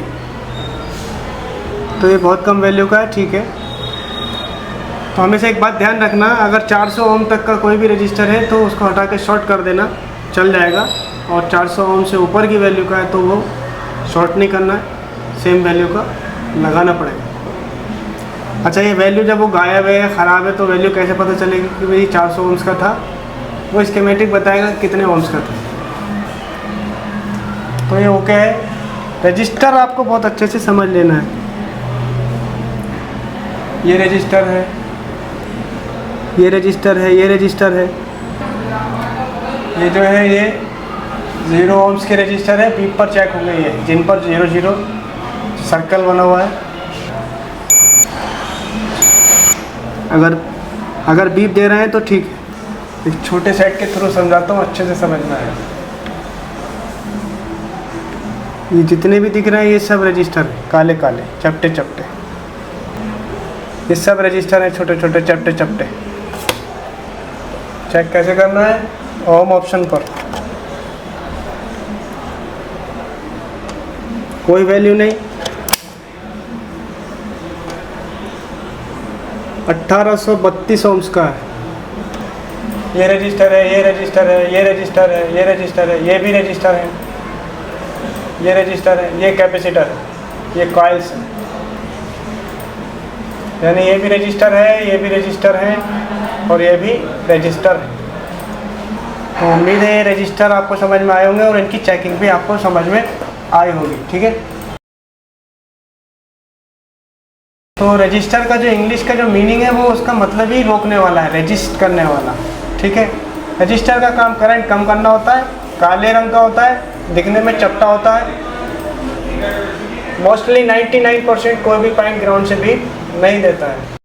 तो ये बहुत कम वैल्यू का है, ठीक है। तो हमेशा एक बात ध्यान रखना, अगर 400 ओम तक का कोई भी रजिस्टर है तो उसको हटा के शॉर्ट कर देना, चल जाएगा। और 400 ओम से ऊपर की वैल्यू का है तो वो शॉर्ट नहीं करना है, सेम वैल्यू का लगाना पड़ेगा। अच्छा, ये वैल्यू जब वो गायब है या ख़राब है तो वैल्यू कैसे पता चलेगी कि भाई 400 ओम्स का था वो स्कीमेटिक बताएगा कितने ओम्स का था। तो ये ओके है। रजिस्टर आपको बहुत अच्छे से समझ लेना है। ये रजिस्टर है, ये रजिस्टर है, ये रजिस्टर है। ये जो है ये 0 ओम्स के रजिस्टर है, बीप पर चेक होंगे ये, जिन पर 00 सर्कल बना हुआ है। अगर बीप दे रहे हैं तो ठीक है। एक छोटे सेट के थ्रू समझाता हूँ, अच्छे से समझना है। ये जितने भी दिख रहे हैं ये सब रजिस्टर है, काले काले चपटे चपटे, ये सब रजिस्टर है, छोटे छोटे चपटे चपटे। चेक कैसे करना है? ओम ऑप्शन पर कोई वैल्यू नहीं, 1832 ओम्स का है। ये रजिस्टर है, ये रजिस्टर है, ये रजिस्टर है, ये रजिस्टर है, ये भी रजिस्टर है, ये रजिस्टर है, ये कैपेसिटर है, ये कॉइल्स है, यानी ये भी रजिस्टर है, ये भी रजिस्टर है और ये भी रजिस्टर है। तो उम्मीद है ये रजिस्टर आपको समझ में आए होंगे और इनकी चेकिंग भी आपको समझ में आई होगी। ठीक है, तो रजिस्टर का जो इंग्लिश का जो मीनिंग है वो उसका मतलब ही रोकने वाला है, रजिस्ट करने वाला। ठीक है, रजिस्टर का काम करंट कम करना होता है, काले रंग का होता है, दिखने में चपटा होता है। मोस्टली 99% कोई भी पॉइंट ग्राउंड से भी नहीं देता है।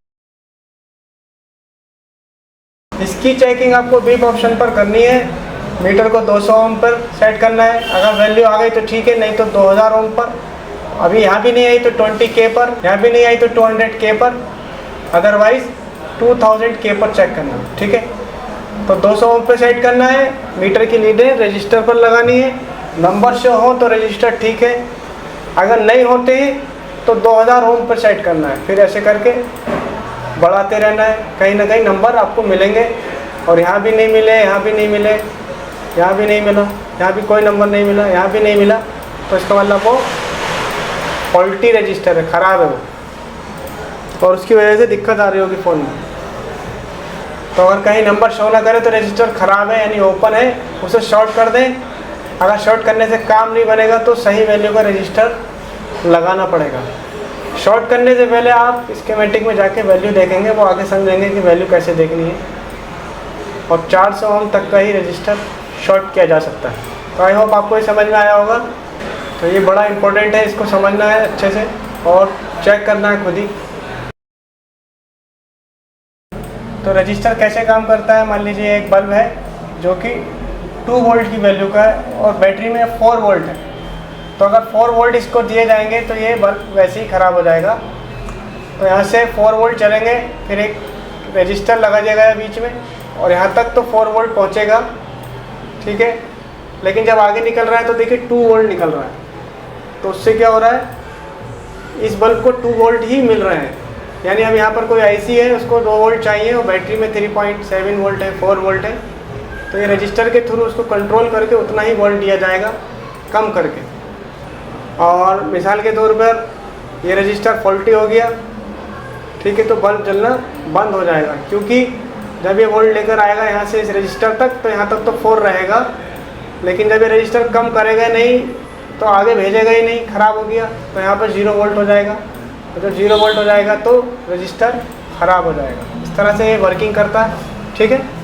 इसकी चेकिंग आपको बीप ऑप्शन पर करनी है। मीटर को 200 ओम पर सेट करना है। अगर वैल्यू आ गई तो ठीक है, नहीं तो 2000 ओम पर। अभी यहाँ भी नहीं आई तो 20K पर, यहाँ भी नहीं आई तो 200K पर, अदरवाइज 2000K पर चेक करना है। ठीक है, तो 200 ओम पर सेट करना है। मीटर की लीडें रजिस्टर पर लगानी है। नंबर शो हो तो रजिस्टर ठीक है, अगर नहीं होते तो 2000 ओम पर सेट करना है। फिर ऐसे करके बढ़ाते रहना है, कहीं ना कहीं नंबर आपको मिलेंगे। और यहाँ भी नहीं मिले, यहाँ भी नहीं मिले, यहाँ भी नहीं मिला, यहाँ भी कोई नंबर नहीं मिला, यहाँ भी नहीं मिला, तो इसका मतलब वो फॉल्टी रजिस्टर है, ख़राब है वो, और उसकी वजह से दिक्कत आ रही होगी फ़ोन में। तो अगर कहीं नंबर शो ना करे तो रजिस्टर ख़राब है, यानी ओपन है, उसे शॉर्ट कर दें। अगर शॉर्ट करने से काम नहीं बनेगा तो सही वैल्यू का रजिस्टर लगाना पड़ेगा। शॉर्ट करने से पहले आप स्कीमेटिक में जाके वैल्यू देखेंगे, वो आगे समझेंगे कि वैल्यू कैसे देखनी है। और 400 ओम तक का ही रजिस्टर शॉर्ट किया जा सकता है। तो आई होप आपको ये समझ में आया होगा। तो ये बड़ा इंपॉर्टेंट है, इसको समझना है अच्छे से और चेक करना है खुद ही। तो रजिस्टर कैसे काम करता है? मान लीजिए एक बल्ब है जो कि 2 वोल्ट की वैल्यू का है और बैटरी में 4 वोल्ट है। तो अगर 4 वोल्ट इसको दिए जाएंगे तो ये बल्ब वैसे ही ख़राब हो जाएगा। तो यहाँ से 4 वोल्ट चलेंगे, फिर एक रजिस्टर लगा दिया गया बीच में और यहाँ तक तो 4 वोल्ट पहुँचेगा। ठीक है, लेकिन जब आगे निकल रहा है तो देखिए 2 वोल्ट निकल रहा है। तो उससे क्या हो रहा है, इस बल्ब को 2 वोल्ट ही मिल रहे हैं। यानी अब यहाँ पर कोई आईसी है, उसको 2 वोल्ट चाहिए और बैटरी में 3.7 वोल्ट है, 4 वोल्ट है। तो ये रजिस्टर के थ्रू उसको कंट्रोल करके उतना ही वोल्ट दिया जाएगा, कम करके। और मिसाल के तौर पर ये रजिस्टर फॉल्टी हो गया, ठीक है, तो बल्ब जलना बंद हो जाएगा, क्योंकि जब ये वोल्ट लेकर आएगा यहाँ से इस रजिस्टर तक तो यहाँ तक तो 4 रहेगा, लेकिन जब ये रजिस्टर कम करेगा नहीं तो आगे भेजेगा ही नहीं, ख़राब हो गया तो यहाँ पर 0 वोल्ट हो जाएगा। तो जब 0 वोल्ट हो जाएगा तो रजिस्टर ख़राब हो जाएगा। इस तरह से ये वर्किंग करता है। ठीक है।